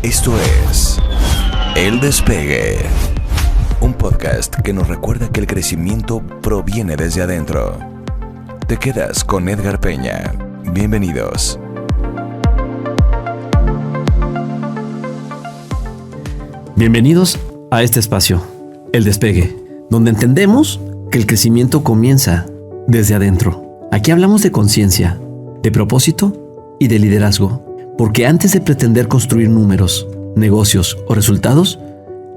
Esto es El Despegue, un podcast que nos recuerda que el crecimiento proviene desde adentro. Te quedas con Edgar Peña. Bienvenidos. Bienvenidos a este espacio, El Despegue, donde entendemos que el crecimiento comienza desde adentro. Aquí hablamos de conciencia, de propósito y de liderazgo, porque antes de pretender construir números, negocios o resultados,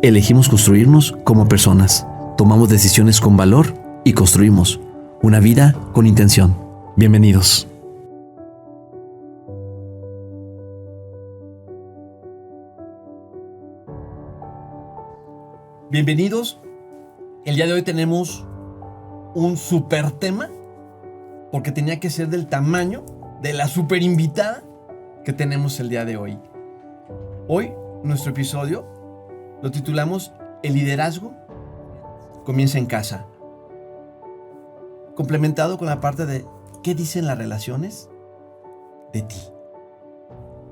elegimos construirnos como personas. Tomamos decisiones con valor y construimos una vida con intención. Bienvenidos. Bienvenidos. El día de hoy tenemos un super tema, porque tenía que ser del tamaño de la super invitada que tenemos el día de hoy. Hoy, nuestro episodio lo titulamos El liderazgo comienza en casa, complementado con la parte de ¿qué dicen las relaciones de ti?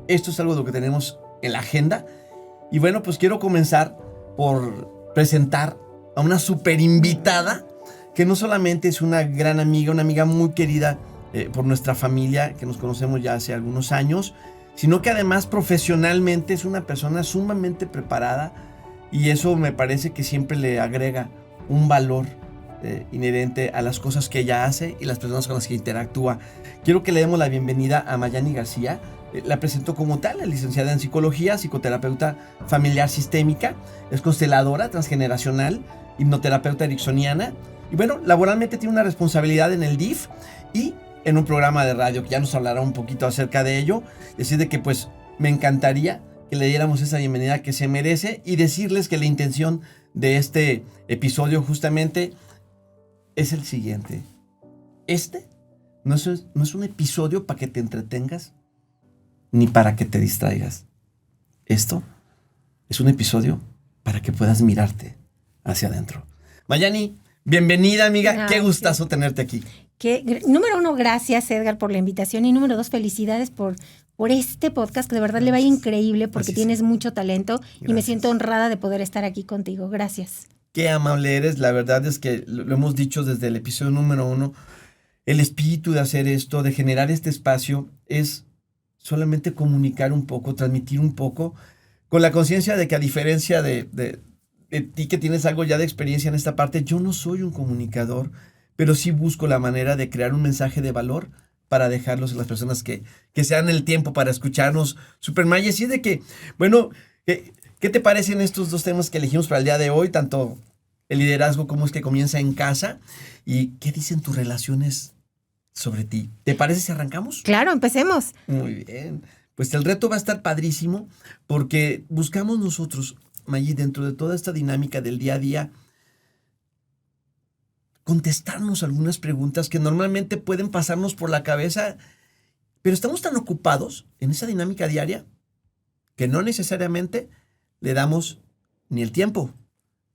Esto es algo de lo que tenemos en la agenda. Y bueno, pues quiero comenzar por presentar a una super invitada que no solamente es una gran amiga, una amiga muy querida por nuestra familia, que nos conocemos ya hace algunos años, sino que además profesionalmente es una persona sumamente preparada, y eso me parece que siempre le agrega un valor inherente a las cosas que ella hace y las personas con las que interactúa. Quiero que le demos la bienvenida a Mayani García. La presento como tal, es licenciada en psicología, psicoterapeuta familiar sistémica, es consteladora transgeneracional, hipnoterapeuta ericksoniana, y bueno, laboralmente tiene una responsabilidad en el DIF y en un programa de radio que ya nos hablará un poquito acerca de ello. Decir de que pues me encantaría que le diéramos esa bienvenida que se merece, y decirles que la intención de este episodio justamente es el siguiente. Este no es un episodio para que te entretengas ni para que te distraigas. Esto es un episodio para que puedas mirarte hacia adentro. Mayani, bienvenida, amiga. Gracias. Qué gustazo tenerte aquí. Número uno, gracias, Edgar, por la invitación. Y número dos, felicidades por este podcast, que de verdad le va increíble, porque Gracias. Tienes mucho talento. Gracias. Y me siento honrada de poder estar aquí contigo. Gracias. Qué amable eres. La verdad es que lo hemos dicho desde el episodio número 1. El espíritu de hacer esto, de generar este espacio, es solamente comunicar un poco, transmitir un poco, con la conciencia de que, a diferencia de ti, que tienes algo ya de experiencia en esta parte, yo no soy un comunicador, pero sí busco la manera de crear un mensaje de valor para dejarlos a las personas que se dan el tiempo para escucharnos. Supermay, así de que, bueno, ¿qué te parecen estos dos temas que elegimos para el día de hoy? Tanto el liderazgo, cómo es que comienza en casa, y qué dicen tus relaciones sobre ti. ¿Te parece si arrancamos? Claro, empecemos. Muy bien. Pues el reto va a estar padrísimo, porque buscamos nosotros, Mayi, dentro de toda esta dinámica del día a día, contestarnos algunas preguntas que normalmente pueden pasarnos por la cabeza, pero estamos tan ocupados en esa dinámica diaria que no necesariamente le damos ni el tiempo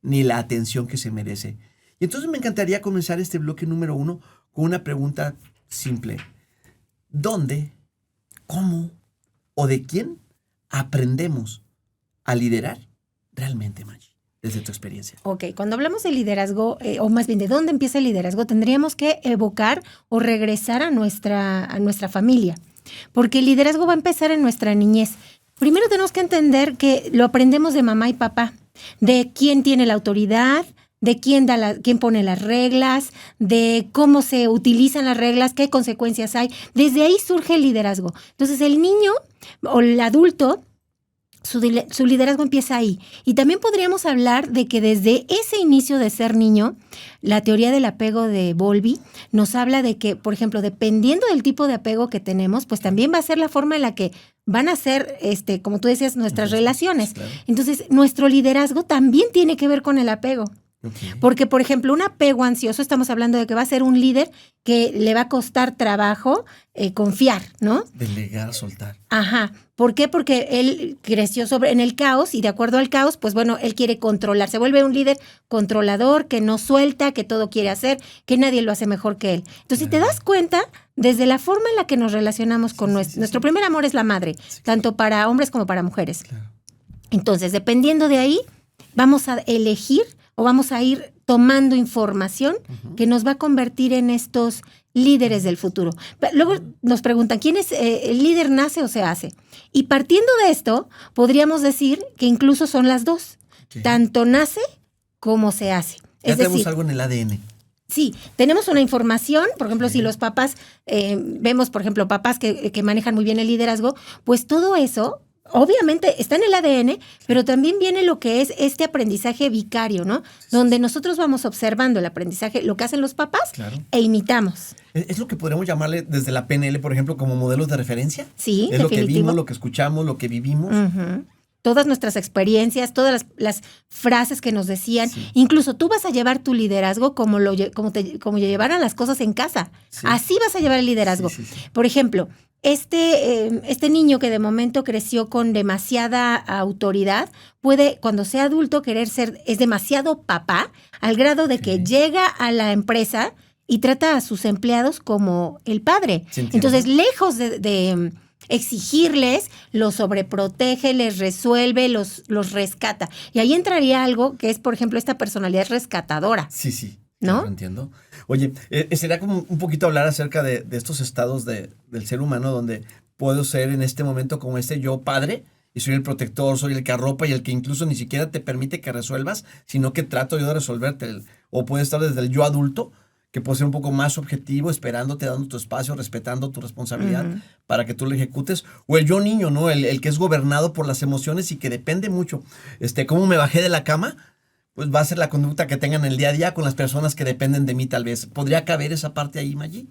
ni la atención que se merece. Y entonces me encantaría comenzar este bloque número 1 con una pregunta simple. ¿Dónde, cómo o de quién aprendemos a liderar realmente, Maggie, desde tu experiencia? Ok, cuando hablamos de liderazgo, o más bien de dónde empieza el liderazgo, tendríamos que evocar o regresar a nuestra familia, porque el liderazgo va a empezar en nuestra niñez. Primero tenemos que entender que lo aprendemos de mamá y papá, de quién tiene la autoridad, de quién pone las reglas, de cómo se utilizan las reglas, qué consecuencias hay. Desde ahí surge el liderazgo. Entonces el niño o el adulto, su liderazgo empieza ahí. Y también podríamos hablar de que desde ese inicio de ser niño, la teoría del apego de Bowlby nos habla de que, por ejemplo, dependiendo del tipo de apego que tenemos, pues también va a ser la forma en la que van a ser, como tú decías, nuestras relaciones. Claro. Entonces, nuestro liderazgo también tiene que ver con el apego. Okay. Porque, por ejemplo, un apego ansioso, estamos hablando de que va a ser un líder que le va a costar trabajo confiar, ¿no? Delegar, soltar. Ajá. ¿Por qué? Porque él creció en el caos, y de acuerdo al caos, pues bueno, él quiere controlar. Se vuelve un líder controlador, que no suelta, que todo quiere hacer, que nadie lo hace mejor que él. Entonces, si te das cuenta, desde la forma en la que nos relacionamos con nuestro primer amor es la madre, tanto para hombres como para mujeres. Claro. Entonces, dependiendo de ahí, vamos a elegir o vamos a ir tomando información que nos va a convertir en estos líderes del futuro. Luego nos preguntan, ¿quién es el líder, nace o se hace? Y partiendo de esto, podríamos decir que incluso son las dos. Okay. Tanto nace como se hace. Ya tenemos algo en el ADN. Sí, tenemos una información, por ejemplo, si los papás, vemos, por ejemplo, papás que manejan muy bien el liderazgo, pues todo eso obviamente está en el ADN, pero también viene lo que es este aprendizaje vicario, ¿no? Donde nosotros vamos observando el aprendizaje, lo que hacen los papás, e imitamos. ¿Es lo que podríamos llamarle desde la PNL, por ejemplo, como modelos de referencia? Sí, es definitivo. Lo que vimos, lo que escuchamos, lo que vivimos. Todas nuestras experiencias, todas las frases que nos decían. Sí. Incluso tú vas a llevar tu liderazgo como llevaran las cosas en casa. Sí. Así vas a llevar el liderazgo. Sí. Por ejemplo, este niño que de momento creció con demasiada autoridad, puede, cuando sea adulto, es demasiado papá, al grado de que llega a la empresa y trata a sus empleados como el padre. Entonces, lejos de exigirles, los sobreprotege, les resuelve, los rescata. Y ahí entraría algo que es, por ejemplo, esta personalidad rescatadora. Sí. ¿No? Claro, entiendo. Oye, sería como un poquito hablar acerca de estos estados del ser humano donde puedo ser en este momento como yo padre y soy el protector, soy el que arropa y el que incluso ni siquiera te permite que resuelvas, sino que trato yo de resolverte. O puede estar desde el yo adulto, que puede ser un poco más objetivo, esperándote, dando tu espacio, respetando tu responsabilidad para que tú lo ejecutes. O el yo niño, ¿no? El que es gobernado por las emociones y que depende mucho. ¿Cómo me bajé de la cama? Pues va a ser la conducta que tengan el día a día con las personas que dependen de mí, tal vez. ¿Podría caber esa parte ahí, Maggie?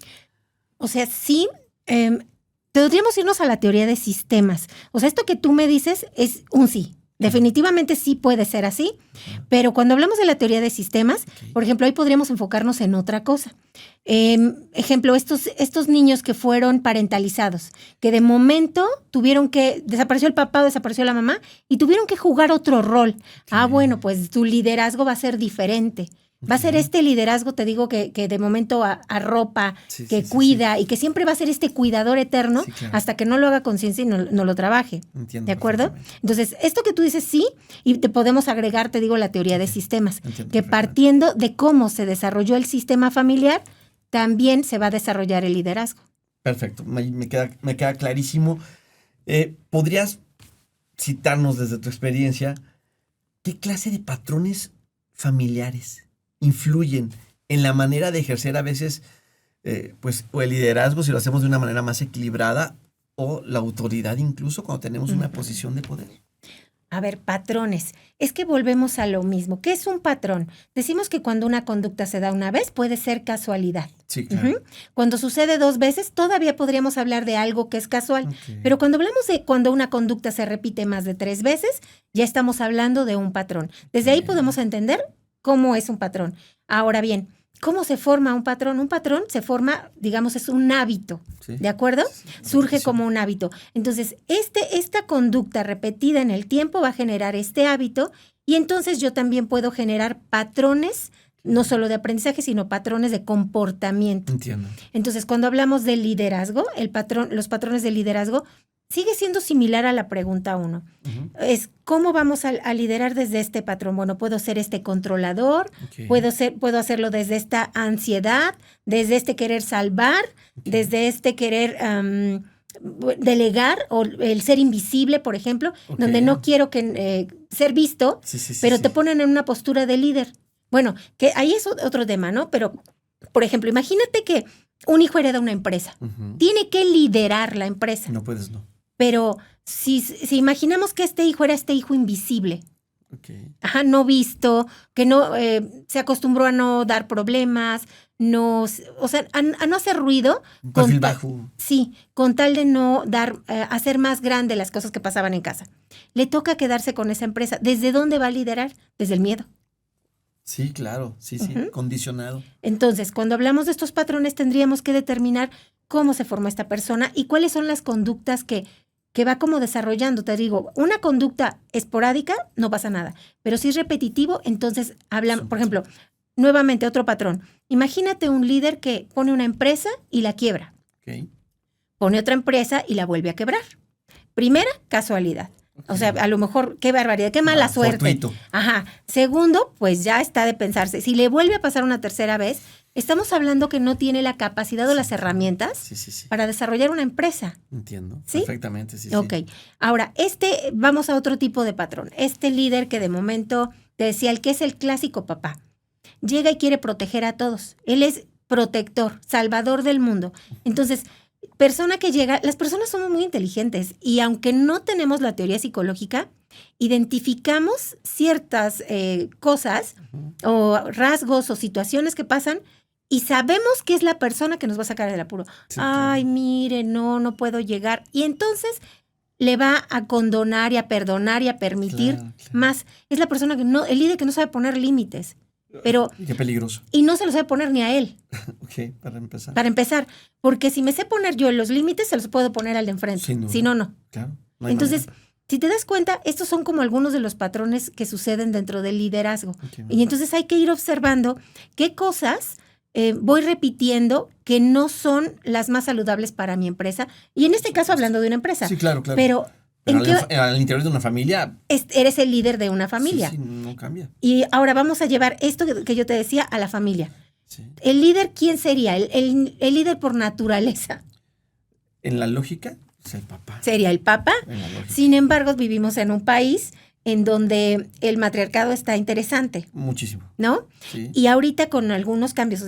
O sea, sí. Podríamos irnos a la teoría de sistemas. O sea, esto que tú me dices es un sí. Definitivamente sí puede ser así, pero cuando hablamos de la teoría de sistemas, por ejemplo, ahí podríamos enfocarnos en otra cosa. Ejemplo, estos niños que fueron parentalizados, que de momento desapareció el papá o desapareció la mamá y tuvieron que jugar otro rol. Bueno, pues tu liderazgo va a ser diferente. Va a ser este liderazgo, te digo, que de momento arropa, que cuida y que siempre va a ser este cuidador eterno hasta que no lo haga conciencia y no lo trabaje. Entiendo. ¿De acuerdo? Entonces, esto que tú dices sí, y te podemos agregar, te digo, la teoría de sistemas, que partiendo de cómo se desarrolló el sistema familiar, también se va a desarrollar el liderazgo. Perfecto, me queda clarísimo. ¿Podrías citarnos desde tu experiencia qué clase de patrones familiares influyen en la manera de ejercer a veces o el liderazgo si lo hacemos de una manera más equilibrada o la autoridad incluso cuando tenemos una posición de poder? A ver, patrones. Es que volvemos a lo mismo. ¿Qué es un patrón? Decimos que cuando una conducta se da una vez puede ser casualidad. Sí, claro. Cuando sucede 2 veces todavía podríamos hablar de algo que es casual. Pero cuando hablamos de cuando una conducta se repite más de 3 veces, ya estamos hablando de un patrón. Desde ahí podemos entender cómo es un patrón. Ahora bien, ¿cómo se forma un patrón? Un patrón se forma, digamos, es un hábito, ¿de acuerdo? Surge como un hábito. Entonces, esta conducta repetida en el tiempo va a generar este hábito y entonces yo también puedo generar patrones, no solo de aprendizaje, sino patrones de comportamiento. Entiendo. Entonces, cuando hablamos de liderazgo, los patrones de liderazgo, sigue siendo similar a la pregunta 1. Es ¿cómo vamos a liderar desde este patrón? Bueno, puedo ser este controlador, puedo hacerlo desde esta ansiedad, desde este querer salvar, desde este querer delegar o el ser invisible, por ejemplo, donde no quiero ser visto, pero te ponen en una postura de líder. Bueno, que ahí es otro tema, ¿no? Pero, por ejemplo, imagínate que un hijo hereda una empresa. Tiene que liderar la empresa. No puedes, no. Pero si imaginamos que este hijo era este hijo invisible, no visto, que no se acostumbró a no dar problemas, a no hacer ruido. Perfil bajo. Sí, con tal de no hacer más grande las cosas que pasaban en casa. Le toca quedarse con esa empresa. ¿Desde dónde va a liderar? Desde el miedo. Sí, claro, sí, condicionado. Entonces, cuando hablamos de estos patrones, tendríamos que determinar cómo se formó esta persona y cuáles son las conductas que va como desarrollando. Te digo, una conducta esporádica, no pasa nada. Pero si es repetitivo, entonces hablamos, por ejemplo, nuevamente otro patrón. Imagínate un líder que pone una empresa y la quiebra. Pone otra empresa y la vuelve a quebrar. Primera, casualidad. O sea, a lo mejor, qué barbaridad, qué mala suerte. Fortuito. Ajá. Segundo, pues ya está de pensarse. Si le vuelve a pasar una tercera vez, estamos hablando que no tiene la capacidad o las herramientas Sí. para desarrollar una empresa. Entiendo. ¿Sí? Perfectamente, sí. Ok. Ahora, vamos a otro tipo de patrón. Este líder que de momento te decía, el que es el clásico papá, llega y quiere proteger a todos. Él es protector, salvador del mundo. Entonces, persona que llega, las personas somos muy inteligentes y aunque no tenemos la teoría psicológica, identificamos ciertas cosas o rasgos o situaciones que pasan y sabemos que es la persona que nos va a sacar del apuro. Sí, Ay, claro. mire, no puedo llegar. Y entonces le va a condonar y a perdonar y a permitir Claro. más. Es la persona el líder que no sabe poner límites, pero Qué peligroso. y no se los sabe poner ni a él. Ok, para empezar. Para empezar, porque si me sé poner yo los límites, se los puedo poner al de enfrente. Sin duda. Si no, no. Claro. No hay Entonces, manera. si te das cuenta, estos son como algunos de los patrones que suceden dentro del liderazgo. Ok, Y entonces hay que ir observando qué cosas voy repitiendo que no son las más saludables para mi empresa. Y en este caso, hablando de una empresa. Sí, claro. Pero, ¿en qué al interior de una familia. eres el líder de una familia? Sí, no cambia. Y ahora vamos a llevar esto que yo te decía a la familia. Sí. ¿El líder quién sería? El líder por naturaleza. En la lógica, es el papá. Sería el papa. En la lógica. Sin embargo, vivimos en un país en donde el matriarcado está interesante, Muchísimo. ¿no? Sí. Y ahorita con algunos cambios,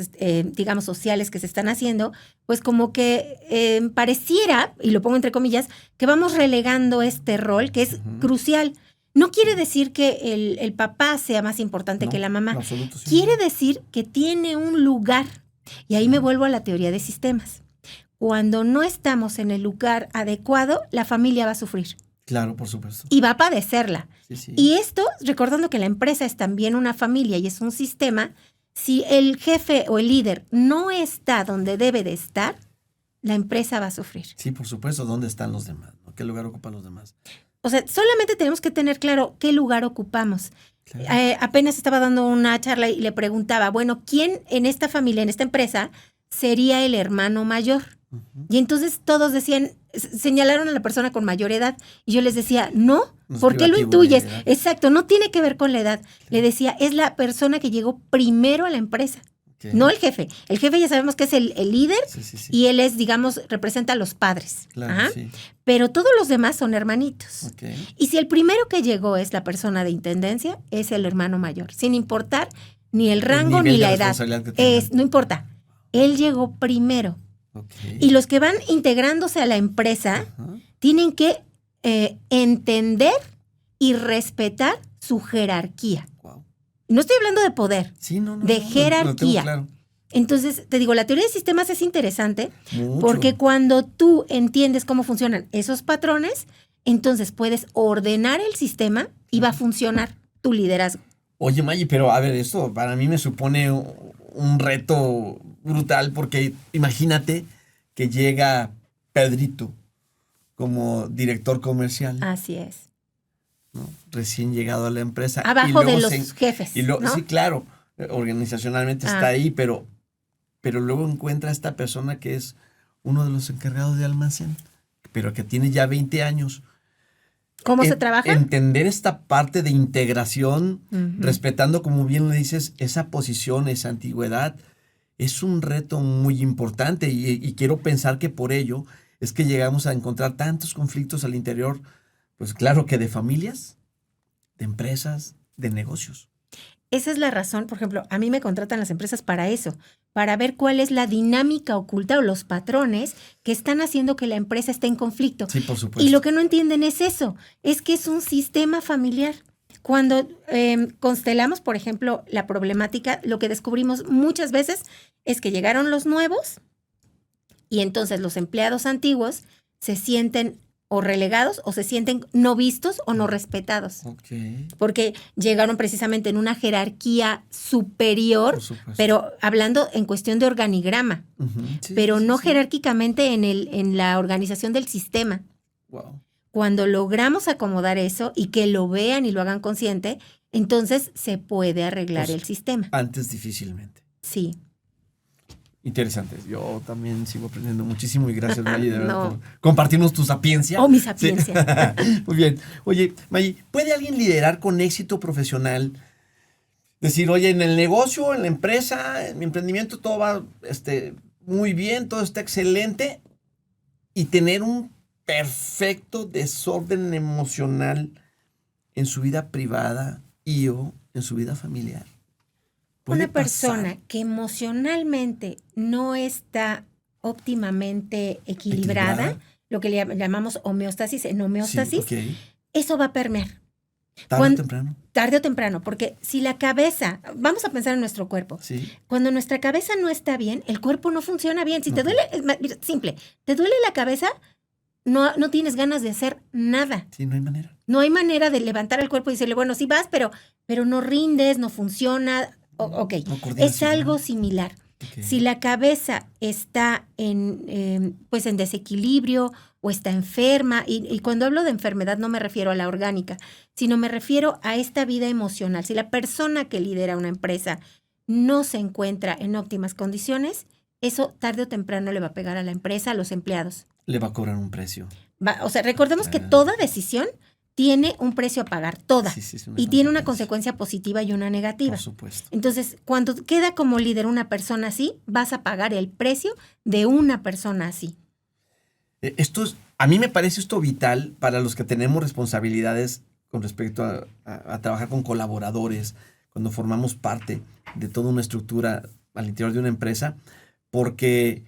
digamos, sociales que se están haciendo, pues como que pareciera, y lo pongo entre comillas, que vamos relegando este rol que es crucial. No quiere decir que el papá sea más importante No, que la mamá. en absoluto, sí. Quiere decir que tiene un lugar. Y ahí me vuelvo a la teoría de sistemas. Cuando no estamos en el lugar adecuado, la familia va a sufrir Claro, por supuesto. y va a padecerla. Sí. Y esto, recordando que la empresa es también una familia y es un sistema, si el jefe o el líder no está donde debe de estar, la empresa va a sufrir. Sí, por supuesto. ¿Dónde están los demás? ¿No? ¿Qué lugar ocupan los demás? O sea, solamente tenemos que tener claro qué lugar ocupamos. Claro. Apenas estaba dando una charla y le preguntaba, bueno, ¿quién en esta familia, en esta empresa, sería el hermano mayor? Y entonces todos decían, señalaron a la persona con mayor edad. Y yo les decía, no, No es ¿por qué lo privativo de intuyes? edad. Exacto, no tiene que ver con la edad. Le decía, es la persona que llegó primero a la empresa, Ok. no el jefe. El jefe ya sabemos que es el líder Sí. y él es, digamos, representa a los padres. Claro, Ajá. sí. Pero todos los demás son hermanitos. Ok. Y si el primero que llegó es la persona de intendencia, es el hermano mayor, sin importar ni el rango nivel ni de la edad. responsabilidad que tengan. No importa. Él llegó primero. Ok. Y los que van integrándose a la empresa Ajá. tienen que entender y respetar su jerarquía. Wow. No estoy hablando de poder, Sí, no. de lo tengo jerarquía. claro. Entonces, te digo, la teoría de sistemas es interesante Mucho. porque cuando tú entiendes cómo funcionan esos patrones, entonces puedes ordenar el sistema y va a funcionar tu liderazgo. Oye, Maggie, pero a ver, esto para mí me supone un reto brutal porque imagínate que llega Pedrito como director comercial, Así es. ¿no? Recién llegado a la empresa. Abajo de luego los jefes, ¿no? Sí, claro, organizacionalmente está ahí, pero luego encuentra a esta persona que es uno de los encargados de almacén, pero que tiene ya 20 años. ¿Cómo se trabaja? Entender esta parte de integración, Ujú. respetando, como bien le dices, esa posición, esa antigüedad, es un reto muy importante y quiero pensar que por ello es que llegamos a encontrar tantos conflictos al interior, pues claro que de familias, de empresas, de negocios. Esa es la razón, por ejemplo, a mí me contratan las empresas para eso, para ver cuál es la dinámica oculta o los patrones que están haciendo que la empresa esté en conflicto. Sí, por supuesto. Y lo que no entienden es eso, es que es un sistema familiar. Cuando constelamos, por ejemplo, la problemática, lo que descubrimos muchas veces es que llegaron los nuevos y entonces los empleados antiguos se sienten o relegados o se sienten no vistos o no respetados. Ok, Porque llegaron precisamente en una jerarquía superior, por supuesto. pero hablando en cuestión de organigrama, Ujú. Sí, pero sí, no sí. jerárquicamente en la organización del sistema. Wow. Cuando logramos acomodar eso y que lo vean y lo hagan consciente, entonces se puede arreglar Pues, el sistema. Antes difícilmente. Sí. Interesante. Yo también sigo aprendiendo muchísimo y gracias, Maggie, de verdad, No. por compartirnos tu sapiencia. Oh, mi sapiencia. Sí. Muy bien. Oye, Maggie, ¿puede alguien liderar con éxito profesional? Decir, oye, en el negocio, en la empresa, en mi emprendimiento, todo va muy bien, todo está excelente, y tener un perfecto desorden emocional en su vida privada o en su vida familiar. Una persona que emocionalmente no está óptimamente equilibrada, lo que le llamamos homeostasis, en homeostasis, Sí, eso va a permear. tarde o temprano. Tarde o temprano, porque si la cabeza, vamos a pensar en nuestro cuerpo, Sí. cuando nuestra cabeza no está bien, el cuerpo no funciona bien. Si No. te duele, mira, simple, te duele la cabeza, no tienes ganas de hacer nada. Sí, no hay manera. No hay manera de levantar el cuerpo y decirle, bueno, sí vas, pero no rindes, no funciona. Ok, No coordinas es algo igual. similar. Ok. Si la cabeza está en desequilibrio o está enferma, y cuando hablo de enfermedad no me refiero a la orgánica, sino me refiero a esta vida emocional. Si la persona que lidera una empresa no se encuentra en óptimas condiciones, eso tarde o temprano le va a pegar a la empresa, a los empleados. Le va a cobrar un precio. O sea, recordemos que Claro. toda decisión tiene un precio a pagar, toda, Sí, sí, es y tiene una consecuencia. consecuencia positiva y una negativa. Por supuesto. Entonces, cuando queda como líder una persona así, vas a pagar el precio de una persona así. A mí me parece esto vital para los que tenemos responsabilidades con respecto a trabajar con colaboradores, cuando formamos parte de toda una estructura al interior de una empresa, porque,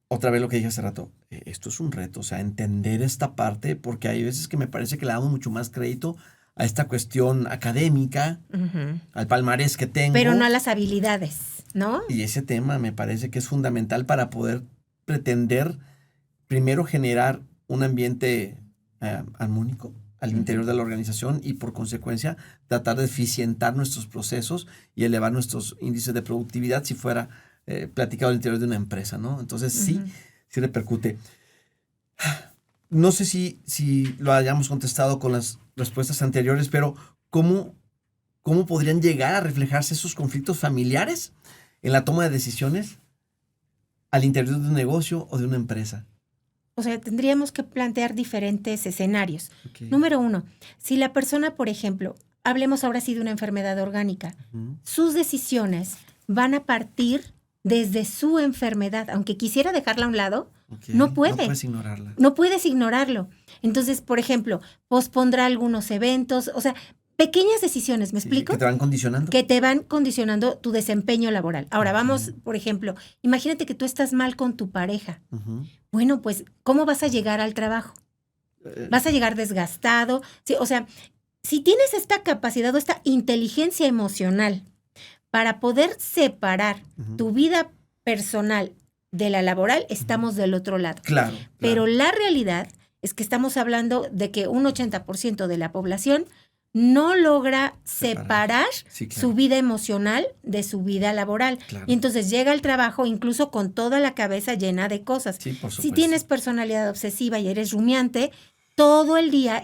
otra vez lo que dije hace rato, esto es un reto, o sea, entender esta parte, porque hay veces que me parece que le damos mucho más crédito a esta cuestión académica, Ujú. al palmarés que tengo. Pero no a las habilidades, ¿no? Y ese tema me parece que es fundamental para poder pretender primero generar un ambiente armónico al interior de la organización y por consecuencia tratar de eficientar nuestros procesos y elevar nuestros índices de productividad si fuera platicado al interior de una empresa, ¿no? Entonces sí repercute. No sé si lo hayamos contestado con las respuestas anteriores, pero ¿cómo podrían llegar a reflejarse esos conflictos familiares en la toma de decisiones al interior de un negocio o de una empresa? O sea, tendríamos que plantear diferentes escenarios. Okay. Número 1, si la persona, por ejemplo, hablemos ahora sí de una enfermedad orgánica, sus decisiones van a partir desde su enfermedad. Aunque quisiera dejarla a un lado, Okay. no puede. No puedes ignorarla. No puedes ignorarlo. Entonces, por ejemplo, pospondrá algunos eventos, o sea, pequeñas decisiones, ¿me explico? Que te van condicionando. Que te van condicionando tu desempeño laboral. Ahora, vamos, por ejemplo, imagínate que tú estás mal con tu pareja. Bueno, pues, ¿cómo vas a llegar al trabajo? Vas a llegar desgastado. Sí, o sea, si tienes esta capacidad o esta inteligencia emocional para poder separar tu vida personal de la laboral, estamos del otro lado. Claro. Pero la realidad es que estamos hablando de que un 80% de la población no logra separar Sí, claro. su vida emocional de su vida laboral. Claro. Y entonces llega al trabajo incluso con toda la cabeza llena de cosas. Sí, por supuesto. Si tienes personalidad obsesiva y eres rumiante, todo el día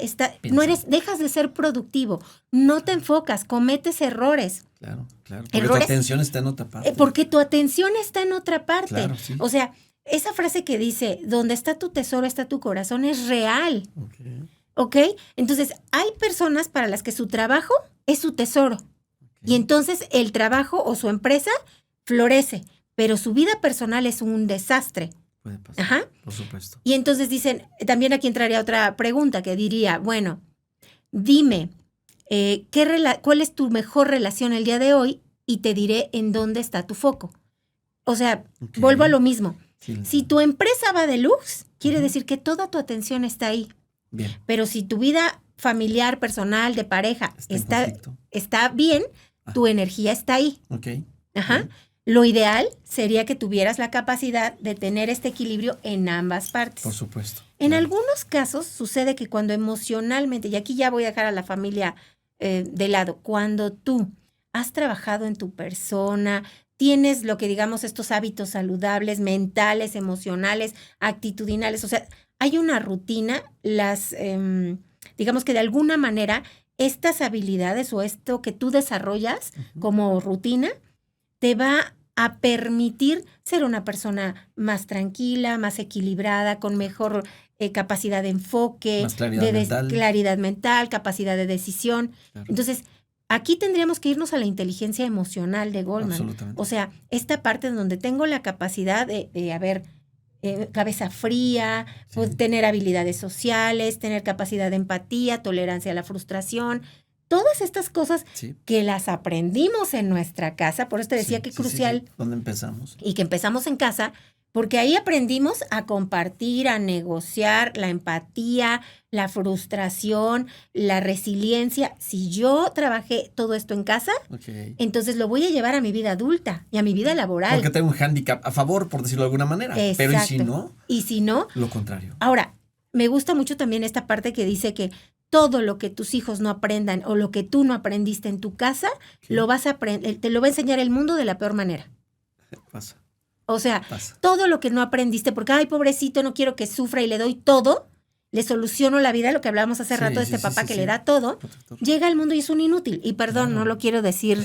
dejas de ser productivo, no te enfocas, cometes errores. Claro. Porque Errores, tu atención está en otra parte. Porque tu atención está en otra parte. Claro, sí. O sea, esa frase que dice, donde está tu tesoro, está tu corazón, es real. ¿Ok? Entonces, hay personas para las que su trabajo es su tesoro. Y entonces el trabajo o su empresa florece, pero su vida personal es un desastre. Puede pasar. Ajá. Por supuesto. Y entonces dicen, también aquí entraría otra pregunta que diría, bueno, dime, ¿cuál es tu mejor relación el día de hoy? Y te diré en dónde está tu foco. O sea, vuelvo a lo mismo. Sí, si tu empresa va de luz, quiere decir que toda tu atención está ahí. Bien. Pero si tu vida familiar, personal, de pareja está bien, tu energía está ahí. Ok. Ajá. Bien. Lo ideal sería que tuvieras la capacidad de tener este equilibrio en ambas partes. Por supuesto. En Claro. algunos casos sucede que cuando emocionalmente, y aquí ya voy a dejar a la familia de lado, cuando tú has trabajado en tu persona, tienes lo que digamos estos hábitos saludables, mentales, emocionales, actitudinales, o sea, hay una rutina, digamos que de alguna manera estas habilidades o esto que tú desarrollas como rutina te va a permitir ser una persona más tranquila, más equilibrada, con mejor capacidad de enfoque, Más claridad mental. claridad mental, capacidad de decisión. Claro. Entonces, aquí tendríamos que irnos a la inteligencia emocional de Goleman. Absolutamente. O sea, esta parte en donde tengo la capacidad de haber cabeza fría, Sí. tener habilidades sociales, tener capacidad de empatía, tolerancia a la frustración. Todas estas cosas Sí. que las aprendimos en nuestra casa, por eso te decía Sí, que sí, crucial sí. ¿Dónde empezamos? y que empezamos en casa, porque ahí aprendimos a compartir, a negociar la empatía, la frustración, la resiliencia. Si yo trabajé todo esto en casa, Ok. entonces lo voy a llevar a mi vida adulta y a mi vida laboral. Porque tengo un hándicap a favor, por decirlo de alguna manera. Pero ¿y si Exacto. no? Y si no, Lo contrario. ahora, me gusta mucho también esta parte que dice que todo lo que tus hijos no aprendan o lo que tú no aprendiste en tu casa, lo vas a aprender, te lo va a enseñar el mundo de la peor manera. Pasa, O sea, pasa. todo lo que no aprendiste, porque, ay, pobrecito, no quiero que sufra y le doy todo, le soluciono la vida, lo que hablábamos hace Sí, rato de sí, este sí, papá sí, que sí. le da todo, Protector. llega al mundo y es un inútil. Y perdón, Claro. no lo quiero decir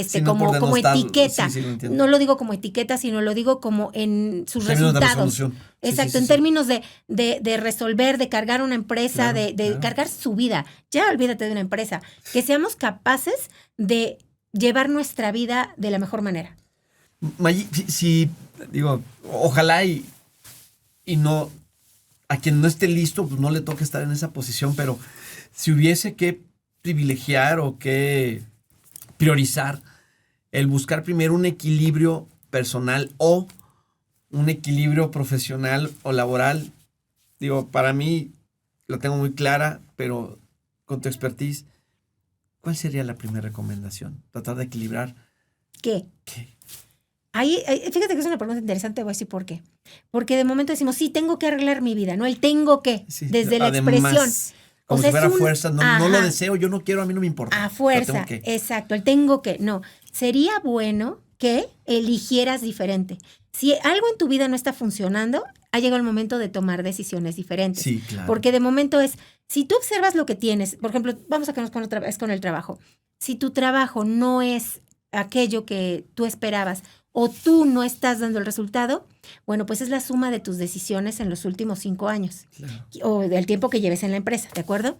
Sí, no como por denostar, etiqueta. sí, sí, lo entiendo. No lo digo como etiqueta, sino lo digo como en sus Términos de resultados. resolución. Sí, Exacto, sí, en sí, sí. términos de resolver, de cargar una empresa, Claro, de claro. cargar su vida. Ya olvídate de una empresa. Que seamos capaces de llevar nuestra vida de la mejor manera. Maggi, digo, ojalá y no, a quien no esté listo, pues no le toque estar en esa posición, pero si hubiese que privilegiar o que priorizar el buscar primero un equilibrio personal o un equilibrio profesional o laboral, digo, para mí lo tengo muy clara, pero con tu expertise, ¿cuál sería la primera recomendación? Tratar de equilibrar. ¿Qué? ¿Qué? Fíjate que es una pregunta interesante, voy a decir por qué. Porque de momento decimos, sí, tengo que arreglar mi vida, ¿no? El tengo que, Sí, desde la además, expresión. Como O sea, si fuera es un- fuerza, no Ajá. lo deseo, yo no quiero, a mí no me importa. A pero fuerza, tengo que. exacto, el tengo que. No, sería bueno que eligieras diferente. Si algo en tu vida no está funcionando, ha llegado el momento de tomar decisiones diferentes. Sí, claro. Porque de momento es, si tú observas lo que tienes, por ejemplo, vamos a quedarnos con otra vez con el trabajo. Si tu trabajo no es aquello que tú esperabas o tú no estás dando el resultado, bueno, pues es la suma de tus decisiones en los últimos 5 años Claro. o del tiempo que lleves en la empresa, ¿de acuerdo?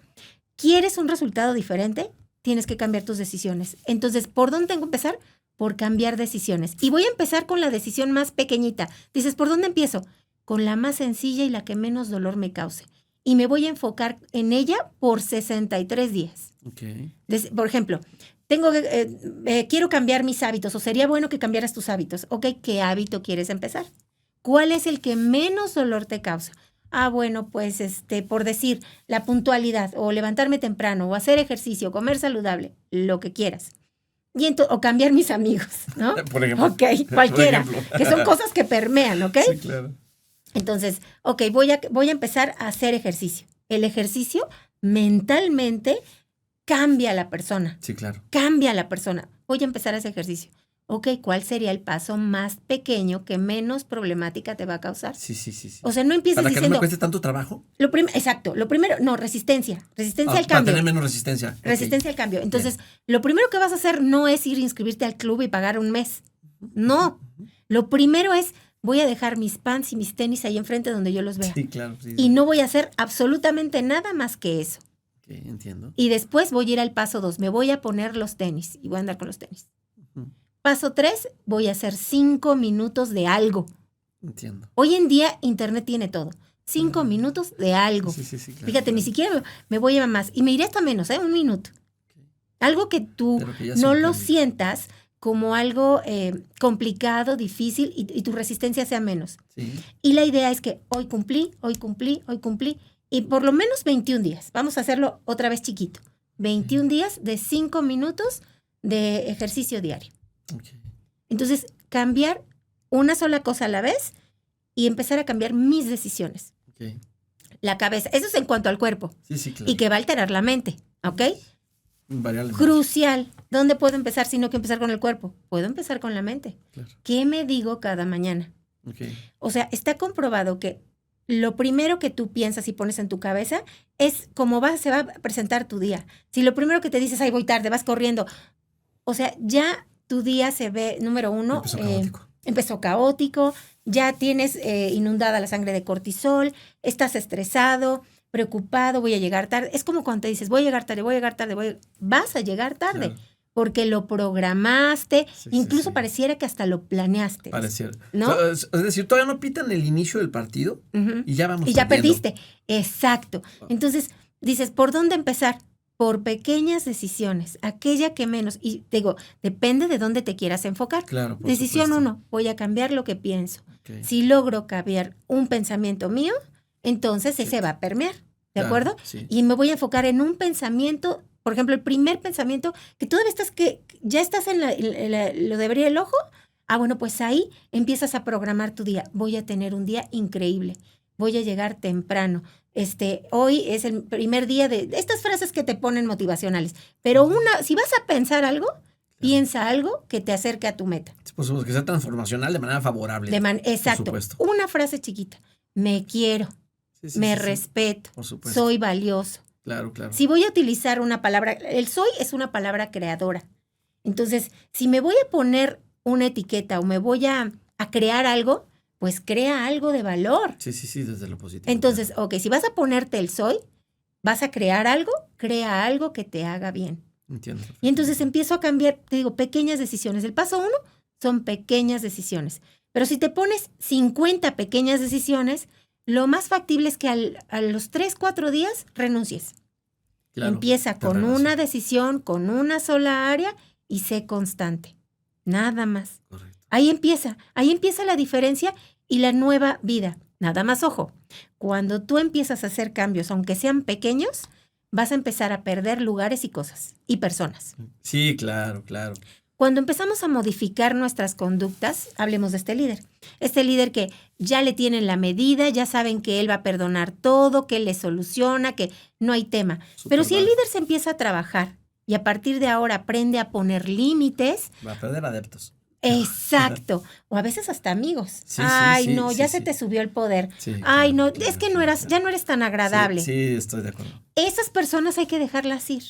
¿Quieres un resultado diferente? Tienes que cambiar tus decisiones. Entonces, ¿por dónde tengo que empezar? Por cambiar decisiones. Y voy a empezar con la decisión más pequeñita. Dices, ¿por dónde empiezo? Con la más sencilla y la que menos dolor me cause. Y me voy a enfocar en ella por 63 días. Ok. Por ejemplo, quiero cambiar mis hábitos o sería bueno que cambiaras tus hábitos. Ok, ¿qué hábito quieres empezar? ¿Cuál es el que menos dolor te causa? Ah, bueno, pues por decir, la puntualidad o levantarme temprano o hacer ejercicio, comer saludable, lo que quieras. O cambiar mis amigos, ¿no? Por ejemplo. Ok, cualquiera. Por ejemplo. Que son cosas que permean, ¿ok? Sí, claro. Entonces, ok, voy a empezar a hacer ejercicio. El ejercicio mentalmente cambia a la persona. Sí, claro. Cambia a la persona. Voy a empezar a hacer ejercicio. Ok, ¿cuál sería el paso más pequeño que menos problemática te va a causar? Sí, sí, sí. O sea, no empieces Para que no diciendo... me cueste tanto trabajo. Exacto. Lo primero, no, resistencia. Resistencia al Para cambio. tener menos resistencia. Resistencia al cambio. Entonces, lo primero que vas a hacer no es ir a inscribirte al club y pagar un mes. No. Lo primero es, voy a dejar mis pants y mis tenis ahí enfrente donde yo los vea. Sí, claro. Sí, Y no voy a hacer absolutamente nada más que eso. Ok, entiendo. Y después voy a ir al paso 2. Me voy a poner los tenis y voy a andar con los tenis. Ujú. Paso 3, voy a hacer 5 minutos de algo. Entiendo. Hoy en día Internet tiene todo. 5 minutos de algo. Sí, sí, sí. Claro, Fíjate, claro. ni siquiera me voy a llevar más. Y me iré hasta menos, 1 minuto. Algo que tú Pero que ya no se lo entiende. sientas como algo complicado, difícil y tu resistencia sea menos. Sí. Y la idea es que hoy cumplí. Y por lo menos 21 días. Vamos a hacerlo otra vez chiquito. 21 días de 5 minutos de ejercicio diario. Ok. Entonces, cambiar una sola cosa a la vez y empezar a cambiar mis decisiones. Ok. La cabeza. Eso es en cuanto al cuerpo. Sí, sí, claro. Y que va a alterar la mente. ¿Ok? Invariablemente. Crucial. ¿Dónde puedo empezar si no que empezar con el cuerpo? Puedo empezar con la mente. Claro. ¿Qué me digo cada mañana? Ok. O sea, está comprobado que lo primero que tú piensas y pones en tu cabeza es cómo se va a presentar tu día. Si lo primero que te dices, ay, voy tarde, vas corriendo. O sea, ya tu día se ve, número uno, Empezó empezó caótico, ya tienes inundada la sangre de cortisol, estás estresado, preocupado, voy a llegar tarde. Es como cuando te dices, voy a llegar tarde, vas a llegar tarde. Claro. Porque lo programaste, Sí, incluso sí. pareciera que hasta lo planeaste. Pareciera. ¿No? O sea, es decir, todavía no pitan el inicio del partido Ujú. y ya vamos Y ya perdiendo. perdiste. Exacto. Entonces, dices, ¿por dónde empezar? Por pequeñas decisiones, aquella que menos. Y te digo, depende de dónde te quieras enfocar. Claro, por Decisión supuesto. 1, voy a cambiar lo que pienso. Ok. Si logro cambiar un pensamiento mío, entonces ese va a permear. ¿De Claro, acuerdo? sí. Y me voy a enfocar en un pensamiento, por ejemplo, el primer pensamiento, que todavía estás, que ya estás en lo de abrir el ojo. Bueno, pues ahí empiezas a programar tu día. Voy a tener un día increíble. Voy a llegar temprano. Hoy es el primer día de estas frases que te ponen motivacionales. Pero si vas a pensar algo, piensa algo que te acerque a tu meta. Por supuesto, que sea transformacional de manera favorable. Exacto. Por supuesto. Una frase chiquita. Me quiero, Sí, me sí. respeto, Por supuesto. soy valioso. Claro, claro. Si voy a utilizar una palabra, el soy es una palabra creadora. Entonces, si me voy a poner una etiqueta o me voy a crear algo, pues crea algo de valor. Sí, desde lo positivo. Entonces, ok, si vas a ponerte el soy, vas a crear algo, crea algo que te haga bien. Entiendo. Y entonces empiezo a cambiar, te digo, pequeñas decisiones. El paso 1 son pequeñas decisiones. Pero si te pones 50 pequeñas decisiones, lo más factible es que a los 3, 4 días renuncies. Claro, Empieza te con regreso. una decisión, con una sola área y sé constante. Nada más. Correcto. Ahí empieza la diferencia y la nueva vida. Nada más, ojo, cuando tú empiezas a hacer cambios, aunque sean pequeños, vas a empezar a perder lugares y cosas y personas. Sí, claro. Cuando empezamos a modificar nuestras conductas, hablemos de este líder. Este líder que ya le tienen la medida, ya saben que él va a perdonar todo, que él le soluciona, que no hay tema. Pero si el líder se empieza a trabajar y a partir de ahora aprende a poner límites, Va a perder adeptos. exacto, o a veces hasta amigos. Sí, Ya se sí. te subió el poder. Sí, Ay, claro, no, claro, es que claro. ya no eres tan agradable. Sí, estoy de acuerdo. Esas personas hay que dejarlas ir.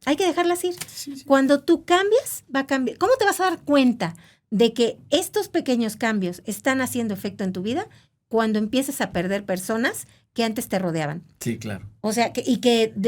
Hay que dejarlas ir. Sí. Cuando tú cambias, va a cambiar. ¿Cómo te vas a dar cuenta de que estos pequeños cambios están haciendo efecto en tu vida? Cuando empieces a perder personas que antes te rodeaban. Sí, claro. O sea,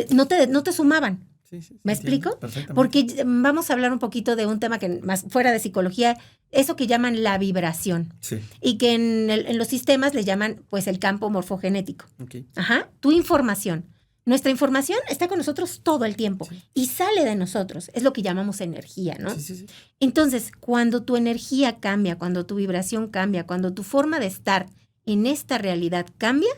no te sumaban. Sí, ¿Me entiendo explico? perfectamente. Porque vamos a hablar un poquito de un tema que más fuera de psicología, eso que llaman la vibración. Sí, Y que en los sistemas le llaman pues el campo morfogenético. ok. Ajá, tu información. Nuestra información está con nosotros todo el tiempo Sí. y sale de nosotros. Es lo que llamamos energía, ¿no? Sí. Entonces, cuando tu energía cambia, cuando tu vibración cambia, cuando tu forma de estar en esta realidad cambia,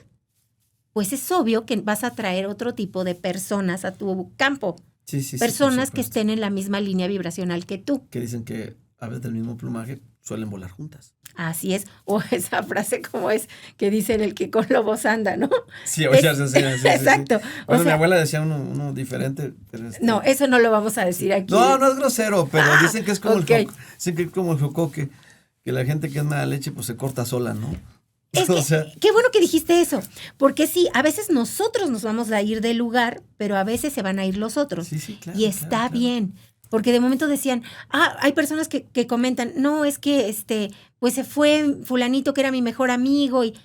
pues es obvio que vas a traer otro tipo de personas a tu campo. Sí, por Personas que supuesto. estén en la misma línea vibracional que tú. Que dicen que aves del mismo plumaje suelen volar juntas. Así es. O esa frase como es que dicen el que con lobos anda, ¿no? Sí, o sea, sí. Exacto. Bueno, O mi sea, abuela decía uno diferente. Pero no, eso no lo vamos a decir aquí. No es grosero, pero dicen que es como ok. dicen que es como el jocoque, que la gente que es mala leche pues se corta sola, ¿no? Es O que, sea, qué bueno que dijiste eso, porque sí, a veces nosotros nos vamos a ir del lugar, pero a veces se van a ir los otros. sí, claro. Y está claro. bien, porque de momento decían, hay personas que comentan, no, es que pues se fue fulanito que era mi mejor amigo y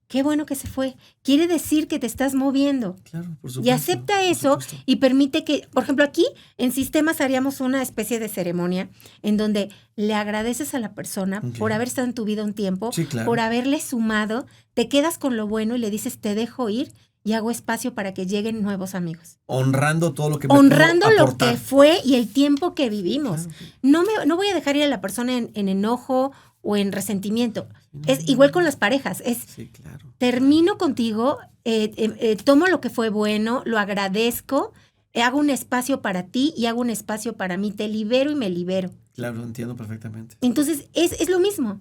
qué bueno que se fue. Quiere decir que te estás moviendo. Claro, por supuesto. Y acepta por eso supuesto. y permite que, por ejemplo, aquí en sistemas haríamos una especie de ceremonia en donde le agradeces a la persona Ok. por haber estado en tu vida un tiempo, Sí, claro. por haberle sumado, te quedas con lo bueno y le dices, te dejo ir y hago espacio para que lleguen nuevos amigos. Honrando todo lo que me Honrando pudo lo aportar. que fue y el tiempo que vivimos. Claro. No voy a dejar ir a la persona en enojo o en resentimiento. Es igual con las parejas, Sí, claro. termino contigo, tomo lo que fue bueno, lo agradezco, hago un espacio para ti y hago un espacio para mí, te libero y me libero. Claro, entiendo perfectamente. Entonces, es lo mismo.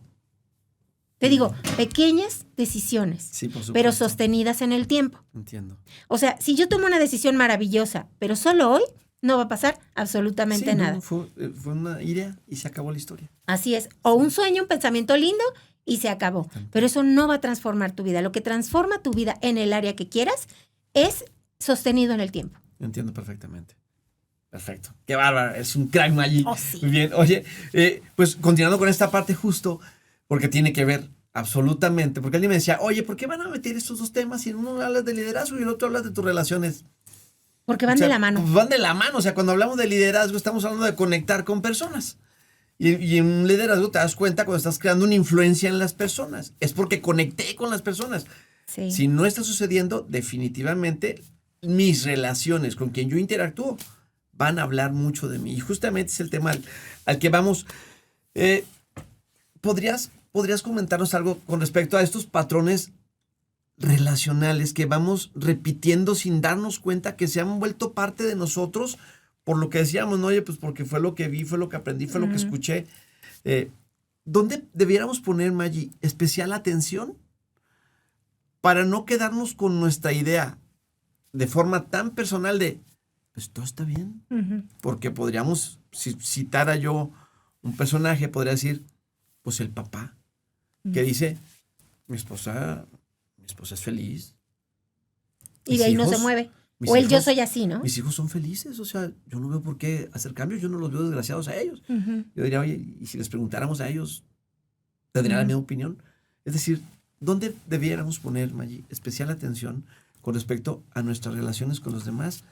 Te digo, pequeñas decisiones, Sí, por supuesto. pero sostenidas en el tiempo. Entiendo. O sea, si yo tomo una decisión maravillosa, pero solo hoy, no va a pasar absolutamente Sí, no, nada. fue una idea y se acabó la historia. Así es. O un sueño, un pensamiento lindo y se acabó. Pero eso no va a transformar tu vida. Lo que transforma tu vida en el área que quieras es sostenido en el tiempo. Entiendo perfectamente. Perfecto. Qué bárbaro. Es un crack, Maggi. Oh, sí. Muy bien. Oye, pues continuando con esta parte justo, porque tiene que ver absolutamente, porque alguien me decía, oye, ¿por qué van a meter estos dos temas si uno habla de liderazgo y el otro habla de tus relaciones? Porque van de la mano. Van de la mano. O sea, cuando hablamos de liderazgo, estamos hablando de conectar con personas. Y en un liderazgo te das cuenta cuando estás creando una influencia en las personas. Es porque conecté con las personas. Sí. Si no está sucediendo, definitivamente mis relaciones con quien yo interactúo van a hablar mucho de mí. Y justamente es el tema al que vamos. ¿Podrías comentarnos algo con respecto a estos patrones relacionales que vamos repitiendo sin darnos cuenta que se han vuelto parte de nosotros por lo que decíamos, ¿no? Oye, pues porque fue lo que vi, fue lo que aprendí, fue lo que escuché. ¿Dónde debiéramos poner, Maggi, especial atención para no quedarnos con nuestra idea de forma tan personal de, pues todo está bien? Porque podríamos, si citara yo un personaje, podría decir, pues el papá, que dice, mi esposa es feliz. Y de ahí no se mueve. O el yo soy así, ¿no? Mis hijos son felices, o sea, yo no veo por qué hacer cambios, yo no los veo desgraciados a ellos. Yo diría, oye, y si les preguntáramos a ellos, ¿tendrían la misma opinión? Es decir, ¿dónde debiéramos poner, Maggi, especial atención con respecto a nuestras relaciones con los demás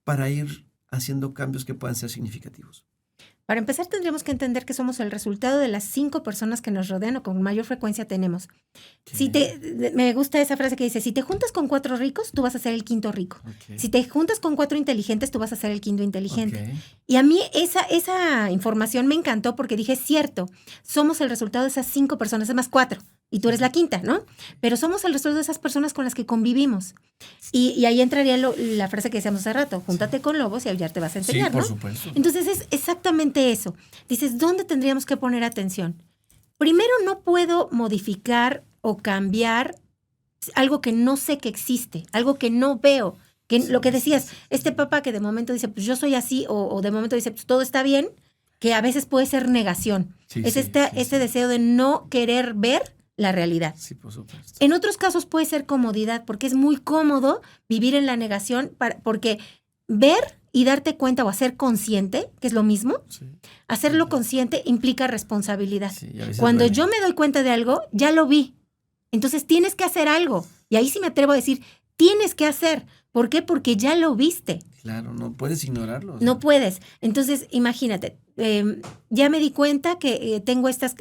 para ir haciendo cambios que puedan ser significativos? Para empezar, tendríamos que entender que somos el resultado de las 5 personas que nos rodean o con mayor frecuencia tenemos. Me gusta esa frase que dice, si te juntas con 4 ricos, tú vas a ser el 5º rico. Okay. Si te juntas con 4 inteligentes, tú vas a ser el 5º inteligente. Okay. Y a mí esa información me encantó porque dije, cierto, somos el resultado de esas 5 personas, es más 4. Y tú eres la 5ª, ¿no? Pero somos el resultado de esas personas con las que convivimos. Y ahí entraría la frase que decíamos hace rato, júntate con lobos y aullar te vas a enseñar, sí, por ¿no? supuesto. Entonces es exactamente eso. Dices, ¿dónde tendríamos que poner atención? Primero, no puedo modificar o cambiar algo que no sé que existe, algo que no veo. Lo que decías, este papá que de momento dice, pues yo soy así, o de momento dice, pues todo está bien, que a veces puede ser negación. Es este deseo de no querer ver la realidad. Sí, por supuesto. En otros casos puede ser comodidad, porque es muy cómodo vivir en la negación, porque ver y darte cuenta o hacer consciente, que es lo mismo, hacerlo consciente implica responsabilidad. Sí, cuando yo me doy cuenta de algo, ya lo vi. Entonces tienes que hacer algo. Y ahí sí me atrevo a decir, tienes que hacer. ¿Por qué? Porque ya lo viste. Claro, no puedes ignorarlo. No puedes. Entonces, imagínate, ya me di cuenta que tengo estas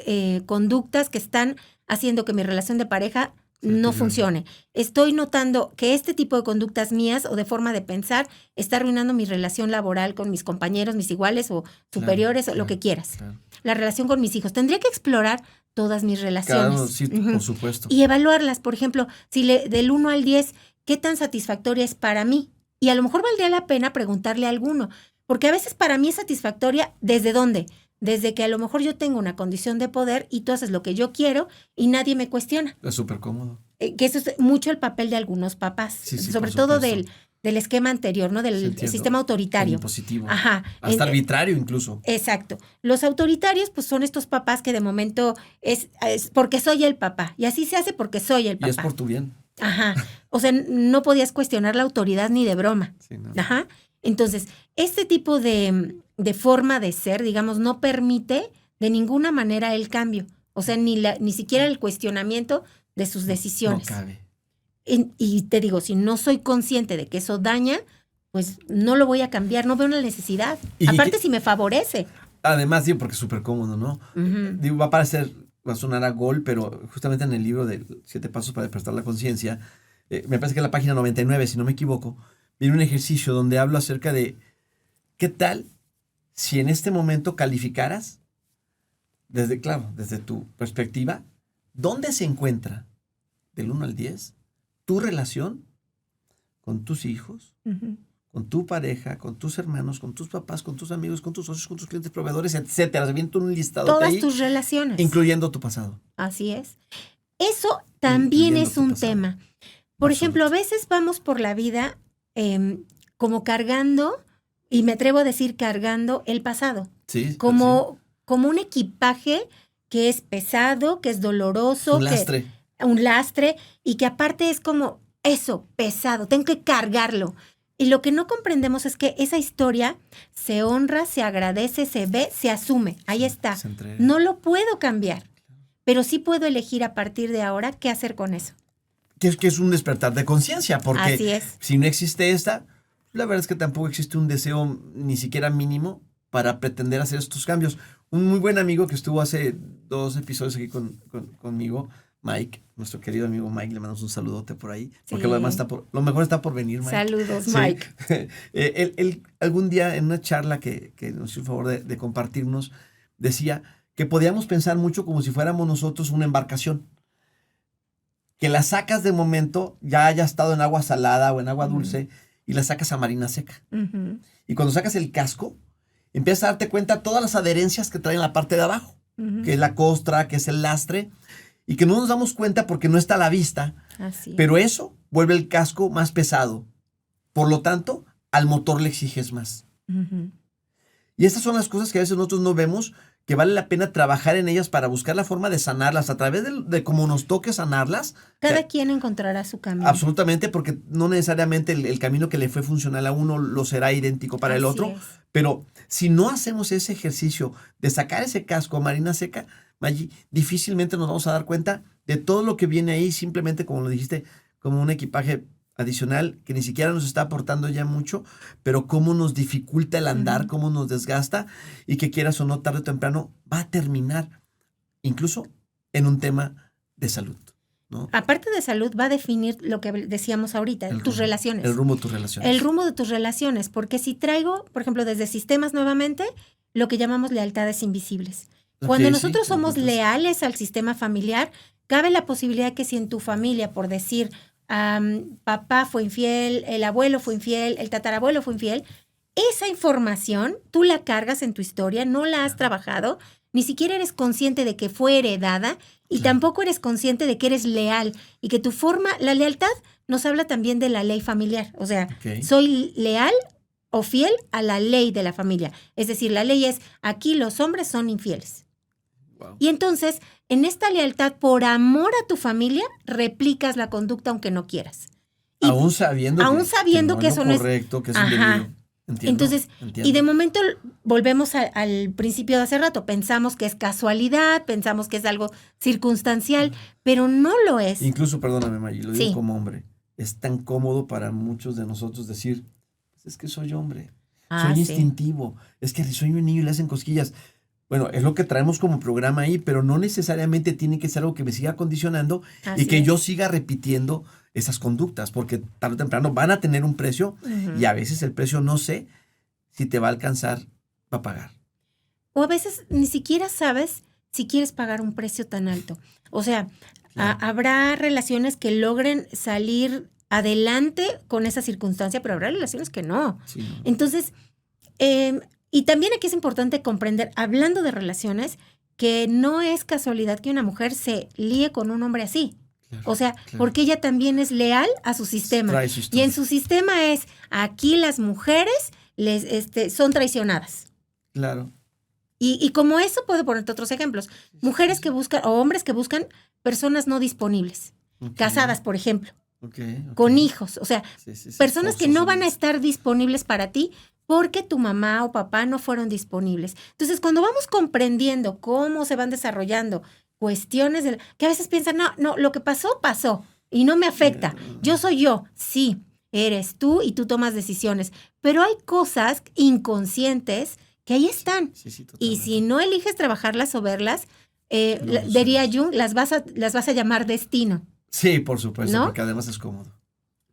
conductas que están haciendo que mi relación de pareja no funcione. Estoy notando que este tipo de conductas mías o de forma de pensar está arruinando mi relación laboral con mis compañeros, mis iguales o superiores o lo que quieras. Claro. La relación con mis hijos. Tendría que explorar todas mis relaciones. Claro, sí, por supuesto. Y evaluarlas. Por ejemplo, si del 1 al 10, ¿qué tan satisfactoria es para mí? Y a lo mejor valdría la pena preguntarle a alguno. Porque a veces para mí es satisfactoria, ¿desde dónde? Desde que a lo mejor yo tengo una condición de poder y tú haces lo que yo quiero y nadie me cuestiona. Es súper cómodo. Que eso es mucho el papel de algunos papás, sobre todo del esquema anterior, ¿no? Del sistema autoritario. Impositivo. Ajá. Hasta arbitrario incluso. Exacto. Los autoritarios pues son estos papás que de momento es porque soy el papá. Y así se hace porque soy el papá. Y es por tu bien. Ajá. O sea, no podías cuestionar la autoridad ni de broma. Sí, no. Ajá. Entonces, este tipo de forma de ser, digamos, no permite de ninguna manera el cambio. O sea, ni siquiera el cuestionamiento de sus decisiones. No cabe. Y te digo, si no soy consciente de que eso daña, pues no lo voy a cambiar, no veo una necesidad. Aparte, si me favorece. Además, digo, porque es súper cómodo, ¿no? Digo, va a sonar a gol, pero justamente en el libro de 7 pasos para despertar la conciencia, me parece que en la página 99, si no me equivoco, viene un ejercicio donde hablo acerca de qué tal si en este momento calificaras, desde tu perspectiva, ¿dónde se encuentra del 1 al 10 tu relación con tus hijos, con tu pareja, con tus hermanos, con tus papás, con tus amigos, con tus socios, con tus clientes, proveedores, etcétera? Se viene un listado todas ahí, tus relaciones. incluyendo tu pasado. Así es. Eso también es un tema. Por ejemplo, a veces vamos por la vida como cargando, y me atrevo a decir cargando el pasado. Sí. Como un equipaje que es pesado, que es doloroso. Un lastre, y que aparte es como eso, pesado, tengo que cargarlo. Y lo que no comprendemos es que esa historia se honra, se agradece, se ve, se asume. Ahí está. Se entrega. No lo puedo cambiar, pero sí puedo elegir a partir de ahora qué hacer con eso. Que es un despertar de conciencia, porque Así es. si no existe esta, la verdad es que tampoco existe un deseo ni siquiera mínimo para pretender hacer estos cambios. Un muy buen amigo que estuvo hace 2 episodios aquí conmigo, Mike, nuestro querido amigo Mike, le mandamos un saludote por ahí, porque Sí. lo mejor está por venir, Mike. Saludos, Sí. Mike. Él algún día en una charla que nos hizo el favor de compartirnos, decía que podíamos pensar mucho como si fuéramos nosotros una embarcación. Que la sacas de momento, ya haya estado en agua salada o en agua dulce, y la sacas a marina seca. Ujú, Y cuando sacas el casco, empiezas a darte cuenta de todas las adherencias que trae en la parte de abajo, ujú. que es la costra, que es el lastre, y que no nos damos cuenta porque no está a la vista, Así es. pero eso vuelve el casco más pesado. Por lo tanto, al motor le exiges más. Ujú. Y estas son las cosas que a veces nosotros no vemos, que vale la pena trabajar en ellas para buscar la forma de sanarlas, a través de cómo nos toque sanarlas. Cada quien encontrará su camino. Absolutamente, porque no necesariamente el camino que le fue funcional a uno lo será idéntico para el Así otro. es. Pero si no hacemos ese ejercicio de sacar ese casco a marina seca, Maggi, difícilmente nos vamos a dar cuenta de todo lo que viene ahí, simplemente como lo dijiste, como un equipaje adicional que ni siquiera nos está aportando ya mucho, pero cómo nos dificulta el andar, cómo nos desgasta, y que quieras o no, tarde o temprano, va a terminar incluso en un tema de salud, ¿no? Aparte de salud, va a definir lo que decíamos ahorita, El tus rumbo, relaciones. El rumbo de tus relaciones. El rumbo de tus relaciones, porque si traigo, por ejemplo, desde sistemas nuevamente, lo que llamamos lealtades invisibles. Cuando Ok, nosotros sí, somos entonces, leales al sistema familiar, cabe la posibilidad que si en tu familia, por decir, papá fue infiel, el abuelo fue infiel, el tatarabuelo fue infiel, esa información tú la cargas en tu historia, no la has trabajado, ni siquiera eres consciente de que fue heredada y tampoco eres consciente de que eres leal y que tu forma, la lealtad nos habla también de la ley familiar, o sea, Ok. soy leal o fiel a la ley de la familia, es decir, la ley es aquí los hombres son infieles. Wow. Y entonces, en esta lealtad por amor a tu familia, replicas la conducta aunque no quieras. Y Aún sabiendo que es eso lo no es correcto, que es Ajá. indebido. Entiendo, entonces, entiendo. y de momento volvemos al principio de hace rato, pensamos que es casualidad, pensamos que es algo circunstancial, pero no lo es. Incluso, perdóname, Maggi, lo digo Sí. como hombre, es tan cómodo para muchos de nosotros decir, "Pues es que soy hombre, Ah, soy sí. instintivo, es que soy un niño y le hacen cosquillas". Bueno, es lo que traemos como programa ahí, pero no necesariamente tiene que ser algo que me siga condicionando Así y que es. yo siga repitiendo esas conductas, porque tarde o temprano van a tener un precio Ujú. y a veces el precio no sé si te va a alcanzar para pagar. O a veces ni siquiera sabes si quieres pagar un precio tan alto. O sea, Claro. habrá relaciones que logren salir adelante con esa circunstancia, pero habrá relaciones que no. Sí, ¿no? Entonces, y también aquí es importante comprender, hablando de relaciones, que no es casualidad que una mujer se líe con un hombre así. Claro, O sea, claro. porque ella también es leal a su sistema. Trae su Y historia. en su sistema es, aquí las mujeres son traicionadas. Claro. Y como eso, puedo ponerte otros ejemplos. Mujeres que buscan, o hombres que buscan personas no disponibles. Ok, Casadas, por ejemplo, ok, ok. con hijos. O sea, Sí, sí, sí, personas que no van a forzosamente. estar disponibles para ti porque tu mamá o papá no fueron disponibles. Entonces, cuando vamos comprendiendo cómo se van desarrollando cuestiones que a veces piensan, no, lo que pasó, pasó y no me afecta. Yo soy yo. Sí, eres tú y tú tomas decisiones. Pero hay cosas inconscientes que ahí están. Sí, sí, Y totalmente. si no eliges trabajarlas o verlas, No lo diría sabes. Jung, las vas a llamar destino. Sí, por supuesto, ¿No? porque además es cómodo.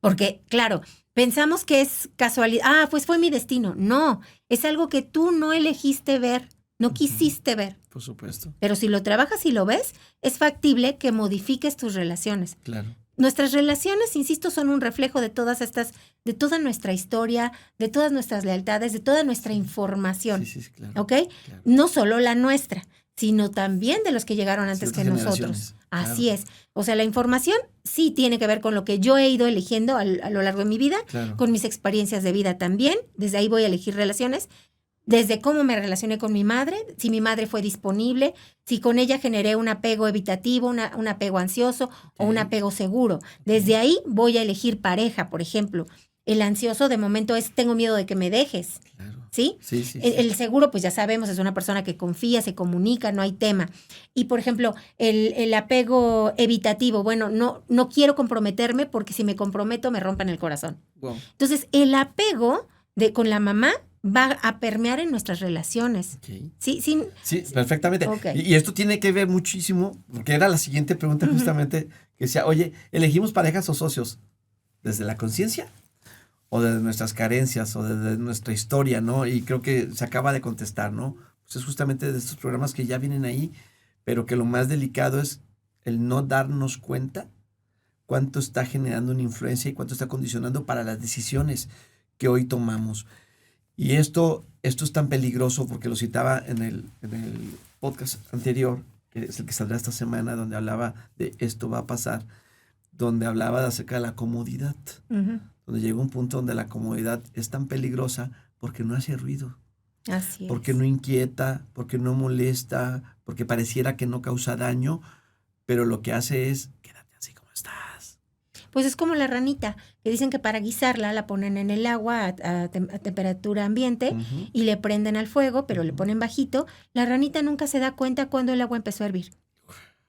Porque, claro, pensamos que es casualidad. Pues fue mi destino. No, es algo que tú no elegiste ver, no quisiste ver. Por supuesto, Pero si lo trabajas y lo ves, es factible que modifiques tus relaciones. claro. Nuestras relaciones, insisto, son un reflejo de de toda nuestra historia, de todas nuestras lealtades, de toda nuestra información. Sí, sí, claro. ¿Ok? Claro. No solo la nuestra, sino también de los que llegaron antes otras que nosotros. generaciones, Así claro. es. O sea, la información sí tiene que ver con lo que yo he ido eligiendo a lo largo de mi vida, Claro. con mis experiencias de vida también. Desde ahí voy a elegir relaciones. Desde cómo me relacioné con mi madre, si mi madre fue disponible, si con ella generé un apego evitativo, un apego ansioso o un apego seguro. Desde ahí voy a elegir pareja, por ejemplo. El ansioso de momento es tengo miedo de que me dejes. Claro. ¿Sí? Sí, sí, El seguro, pues ya sabemos, es una persona que confía, se comunica, no hay tema. Y, por ejemplo, el apego evitativo, bueno, no quiero comprometerme porque si me comprometo me rompen el corazón. Wow. Entonces, el apego con la mamá va a permear en nuestras relaciones. Okay. Sí, perfectamente. Okay. Y esto tiene que ver muchísimo, porque era la siguiente pregunta justamente, que decía, oye, ¿elegimos parejas o socios desde la conciencia o desde nuestras carencias o desde nuestra historia, ¿no? Y creo que se acaba de contestar, ¿no? Pues es justamente de estos programas que ya vienen ahí, pero que lo más delicado es el no darnos cuenta cuánto está generando una influencia y cuánto está condicionando para las decisiones que hoy tomamos. Y esto es tan peligroso porque lo citaba en el podcast anterior, que es el que saldrá esta semana, donde hablaba de esto va a pasar, donde hablaba acerca de la comodidad, donde llega un punto donde la comodidad es tan peligrosa porque no hace ruido, porque no inquieta, porque no molesta, porque pareciera que no causa daño, pero lo que hace es quédate así como estás. Pues es como la ranita, que dicen que para guisarla la ponen en el agua a temperatura ambiente y le prenden al fuego, pero le ponen bajito. La ranita nunca se da cuenta cuando el agua empezó a hervir.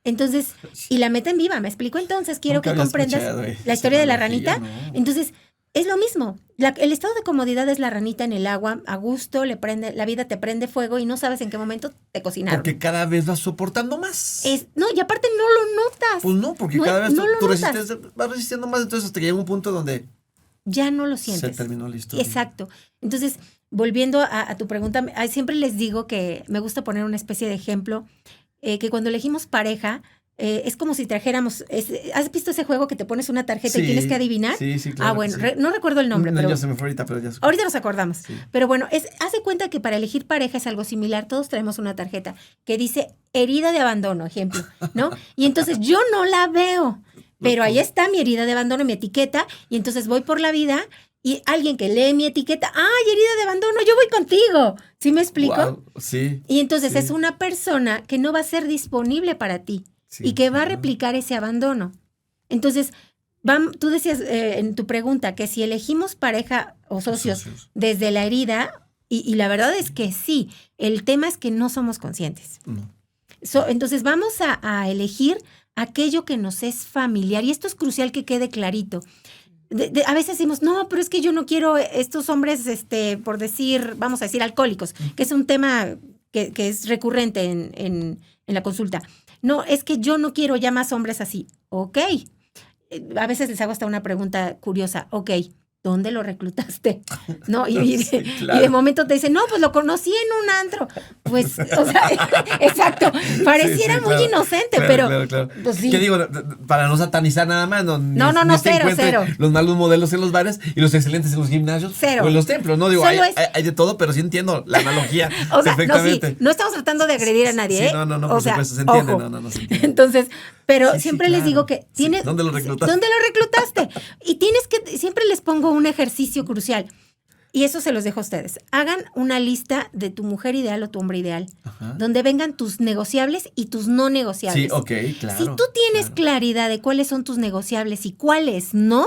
Entonces, y la meten viva, ¿me explico? Entonces, quiero que comprendas la historia de la ranita. No. Entonces, es lo mismo. El estado de comodidad es la ranita en el agua, a gusto, la vida te prende fuego y no sabes en qué momento te cocinaron. Porque cada vez vas soportando más. No, y aparte no lo notas. Pues no, porque cada vez vas resistiendo más, entonces hasta que llega un punto donde ya no lo sientes. Se terminó la historia. Exacto. Entonces, volviendo a tu pregunta, siempre les digo que me gusta poner una especie de ejemplo, que cuando elegimos pareja, es como si trajéramos, ¿has visto ese juego que te pones una tarjeta y tienes que adivinar? Sí, claro. Bueno, no recuerdo el nombre, pero ya se me fue ahorita, pero ya. Ahorita nos acordamos. Sí. Pero bueno, haz de cuenta que para elegir pareja es algo similar. Todos traemos una tarjeta que dice herida de abandono, ejemplo, ¿no? Y entonces yo no la veo, pero ahí está mi herida de abandono, mi etiqueta, y entonces voy por la vida y alguien que lee mi etiqueta, ¡ay, herida de abandono! Yo voy contigo. ¿Sí me explico? Wow, sí. Y entonces es una persona que no va a ser disponible para ti. Sí, y que va a replicar ese abandono. Entonces, tú decías en tu pregunta que si elegimos pareja o socios desde la herida, y la verdad es que sí, el tema es que no somos conscientes. No. Entonces, vamos a elegir aquello que nos es familiar, y esto es crucial que quede clarito. A veces decimos, no, pero es que yo no quiero estos hombres, por decir, vamos a decir, alcohólicos, que es un tema que es recurrente en la consulta. No, es que yo no quiero ya más hombres así. Ok. A veces les hago hasta una pregunta curiosa. Ok, ¿dónde lo reclutaste? ¿No? Sí, claro. Y de momento te dicen, no, pues lo conocí en un antro. Pues, o sea, exacto. Pareciera muy inocente, pero... Claro. Pues, sí. ¿Qué digo? Para no satanizar nada más. No, cero. Los malos modelos en los bares y los excelentes en los gimnasios. Cero. O en los templos. No digo, hay de todo, pero sí entiendo la analogía o sea, perfectamente. No estamos tratando de agredir a nadie, ¿eh? Sí, no, por supuesto, se entiende. Ojo. No se entiende. Entonces, pero siempre les digo que tienes... ¿Dónde lo reclutaste? ¿Dónde lo reclutaste? Y tienes que... Siempre les pongo un ejercicio crucial. Y eso se los dejo a ustedes. Hagan una lista de tu mujer ideal o tu hombre ideal, donde vengan tus negociables y tus no negociables. Sí, ok, claro. Si tú tienes claridad de cuáles son tus negociables y cuáles no,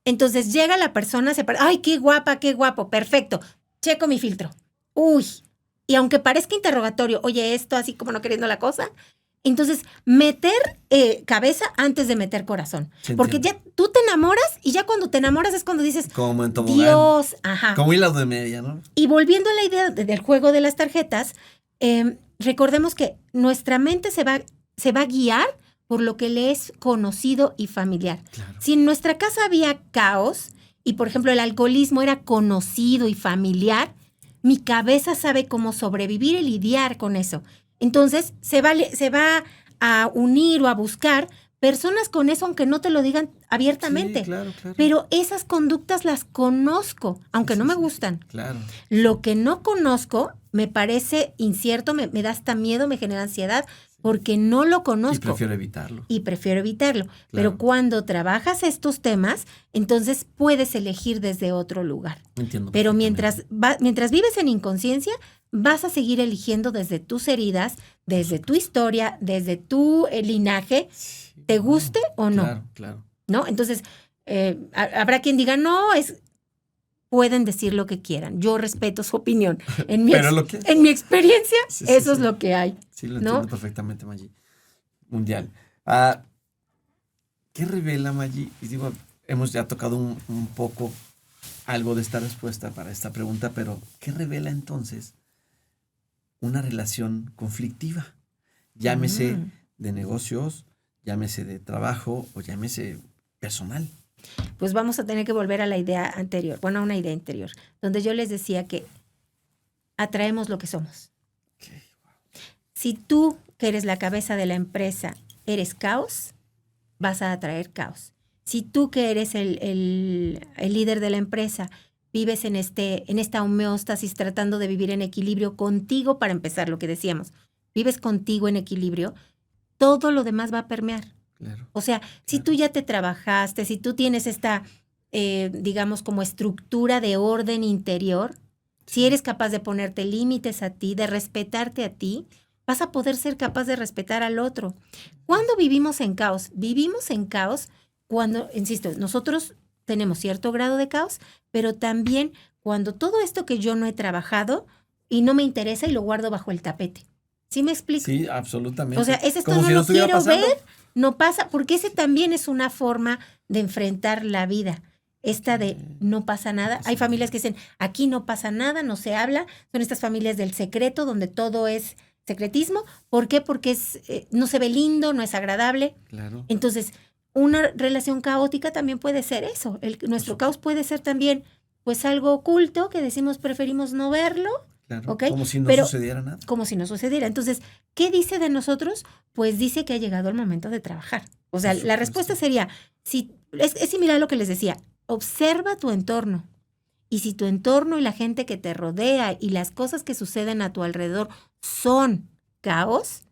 entonces llega la persona, ¡ay, qué guapa, qué guapo! Perfecto, checo mi filtro. Uy, y aunque parezca interrogatorio, oye, esto así como no queriendo la cosa, entonces meter cabeza antes de meter corazón. Porque ya tú te enamoras y ya cuando te enamoras es cuando dices, como en tobogán. Dios, como hilas de media, ¿no? Y volviendo a la idea del juego de las tarjetas, recordemos que nuestra mente se va a guiar por lo que le es conocido y familiar. Claro. Si en nuestra casa había caos y, por ejemplo, el alcoholismo era conocido y familiar, mi cabeza sabe cómo sobrevivir y lidiar con eso. Entonces, se va a unir o a buscar personas con eso, aunque no te lo digan abiertamente. Sí, claro. Pero esas conductas las conozco, aunque no me gustan. Claro. Lo que no conozco me parece incierto, me da hasta miedo, me genera ansiedad, porque no lo conozco. Y prefiero evitarlo. Claro. Pero cuando trabajas estos temas, entonces puedes elegir desde otro lugar. Entiendo. Pero mientras vives en inconsciencia, vas a seguir eligiendo desde tus heridas, desde tu historia, desde tu linaje, te guste o no. Claro. ¿No? Entonces, habrá quien diga, no, pueden decir lo que quieran. Yo respeto su opinión. En mi experiencia, sí, eso es lo que hay. Sí, lo entiendo perfectamente, Maggi. Mundial. ¿Qué revela, Maggi? Y digo, hemos ya tocado un poco algo de esta respuesta para esta pregunta, pero ¿qué revela entonces una relación conflictiva? Llámese de negocios, llámese de trabajo o llámese personal. Pues vamos a tener que volver a la idea anterior, a una idea anterior, donde yo les decía que atraemos lo que somos. Okay, wow. Si tú, que eres la cabeza de la empresa, eres caos, vas a atraer caos. Si tú, que eres el líder de la empresa, vives en esta homeostasis tratando de vivir en equilibrio contigo, para empezar, lo que decíamos, vives contigo en equilibrio, todo lo demás va a permear. Claro. O sea, si tú ya te trabajaste, si tú tienes esta, digamos, como estructura de orden interior, si eres capaz de ponerte límites a ti, de respetarte a ti, vas a poder ser capaz de respetar al otro. ¿Cuándo vivimos en caos? Vivimos en caos cuando, insisto, nosotros tenemos cierto grado de caos, pero también cuando todo esto que yo no he trabajado y no me interesa y lo guardo bajo el tapete. ¿Sí me explico? Sí, absolutamente. O sea, esto como no si lo quiero pasando. ver, no pasa, porque ese también es una forma de enfrentar la vida. Esta de no pasa nada. Hay familias que dicen, aquí no pasa nada, no se habla. Son estas familias del secreto, donde todo es secretismo. ¿Por qué? Porque no se ve lindo, no es agradable. Claro. Entonces, una relación caótica también puede ser eso. Nuestro caos puede ser también, pues, algo oculto que decimos preferimos no verlo. Claro, ¿okay? como si no sucediera nada. Como si no sucediera. Entonces, ¿qué dice de nosotros? Pues dice que ha llegado el momento de trabajar. O sea, la respuesta sería, es similar a lo que les decía, observa tu entorno. Y si tu entorno y la gente que te rodea y las cosas que suceden a tu alrededor son caos,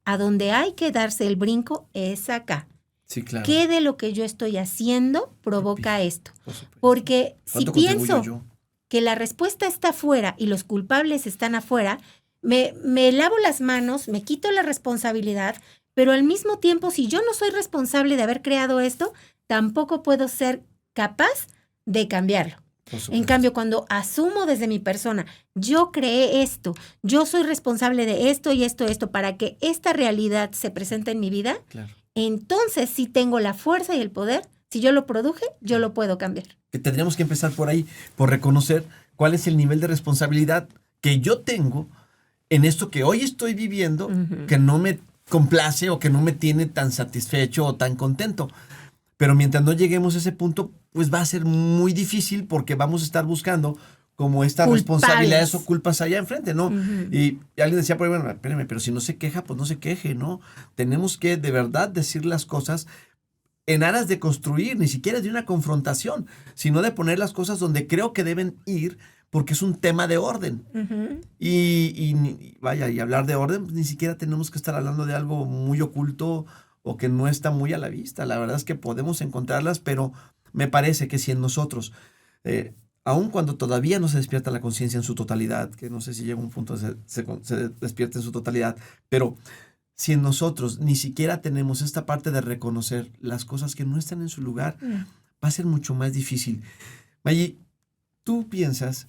a donde hay que darse el brinco es acá. Sí, claro. ¿Qué de lo que yo estoy haciendo provoca esto? Porque si pienso que la respuesta está afuera y los culpables están afuera, me lavo las manos, me quito la responsabilidad, pero al mismo tiempo, si yo no soy responsable de haber creado esto, tampoco puedo ser capaz de cambiarlo. En cambio, cuando asumo desde mi persona, yo creé esto, yo soy responsable de esto y esto, para que esta realidad se presente en mi vida, claro, entonces sí tengo la fuerza y el poder. Si yo lo produje, yo lo puedo cambiar. Que tendríamos que empezar por ahí, por reconocer cuál es el nivel de responsabilidad que yo tengo en esto que hoy estoy viviendo, que no me complace o que no me tiene tan satisfecho o tan contento. Pero mientras no lleguemos a ese punto, pues va a ser muy difícil porque vamos a estar buscando como estas responsabilidades o culpas allá enfrente, ¿no? Y alguien decía, pues bueno, espérame, pero si no se queja, pues no se queje, ¿no? Tenemos que de verdad decir las cosas en aras de construir, ni siquiera de una confrontación, sino de poner las cosas donde creo que deben ir, porque es un tema de orden. Y hablar de orden, pues ni siquiera tenemos que estar hablando de algo muy oculto o que no está muy a la vista. La verdad es que podemos encontrarlas, pero me parece que si en nosotros, aun cuando todavía no se despierta la conciencia en su totalidad, que no sé si llega un punto se despierta en su totalidad, pero si en nosotros ni siquiera tenemos esta parte de reconocer las cosas que no están en su lugar, va a ser mucho más difícil. Maggi, tú piensas,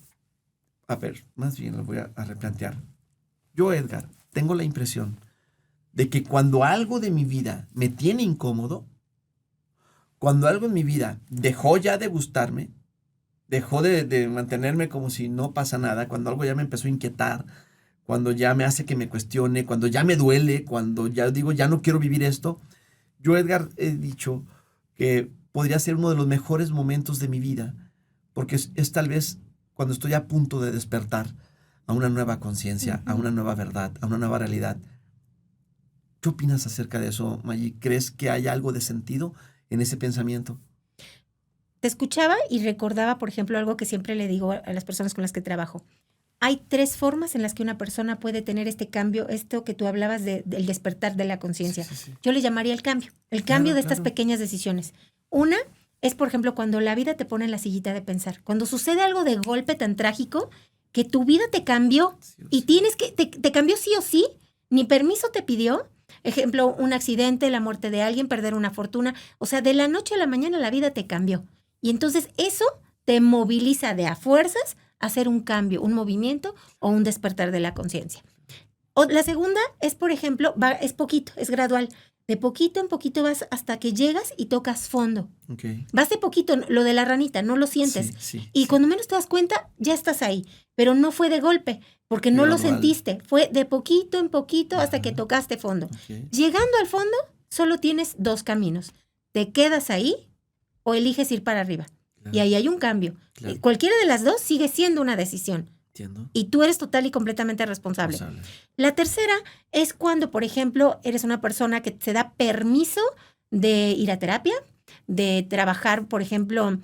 a ver, más bien lo voy a replantear. Yo, Edgar, tengo la impresión de que cuando algo de mi vida me tiene incómodo, cuando algo en mi vida dejó ya de gustarme, dejó de mantenerme como si no pasa nada, cuando algo ya me empezó a inquietar, cuando ya me hace que me cuestione, cuando ya me duele, cuando ya digo, ya no quiero vivir esto, yo, Edgar, he dicho que podría ser uno de los mejores momentos de mi vida, porque es tal vez cuando estoy a punto de despertar a una nueva conciencia, a una nueva verdad, a una nueva realidad. ¿Qué opinas acerca de eso, Maggi? ¿Crees que hay algo de sentido en ese pensamiento? Te escuchaba y recordaba, por ejemplo, algo que siempre le digo a las personas con las que trabajo. Hay 3 formas en las que una persona puede tener este cambio, esto que tú hablabas del despertar de la conciencia. Sí. Yo le llamaría el cambio de estas pequeñas decisiones. Una es, por ejemplo, cuando la vida te pone en la sillita de pensar, cuando sucede algo de golpe tan trágico que tu vida te cambió y tienes que, te cambió sí o sí, ni permiso te pidió. Ejemplo, un accidente, la muerte de alguien, perder una fortuna. O sea, de la noche a la mañana la vida te cambió. Y entonces eso te moviliza de a fuerzas a hacer un cambio, un movimiento o un despertar de la conciencia. O la segunda es, por ejemplo, es poquito, es gradual. De poquito en poquito vas hasta que llegas y tocas fondo. Okay. Vas de poquito, lo de la ranita, no lo sientes. Sí, y cuando menos te das cuenta, ya estás ahí. Pero no fue de golpe, porque no lo sentiste. Fue de poquito en poquito hasta que tocaste fondo. Okay. Llegando al fondo, solo tienes dos caminos. Te quedas ahí o eliges ir para arriba. Claro. Y ahí hay un cambio. Claro. Cualquiera de las dos sigue siendo una decisión. Entiendo. Y tú eres total y completamente responsable. La tercera es cuando, por ejemplo, eres una persona que se da permiso de ir a terapia, de trabajar, por ejemplo,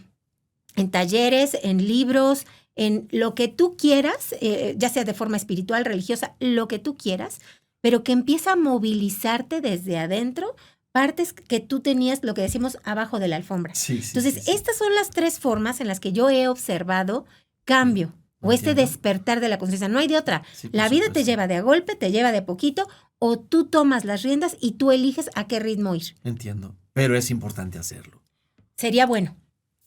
en talleres, en libros, en lo que tú quieras, ya sea de forma espiritual, religiosa, lo que tú quieras, pero que empieza a movilizarte desde adentro partes que tú tenías, lo que decimos, abajo de la alfombra. Entonces, estas son las tres formas en las que yo he observado cambio. O este despertar de la conciencia. No hay de otra. Sí, la vida te lleva de a golpe, te lleva de poquito, o tú tomas las riendas y tú eliges a qué ritmo ir. Entiendo. Pero es importante hacerlo. Sería bueno.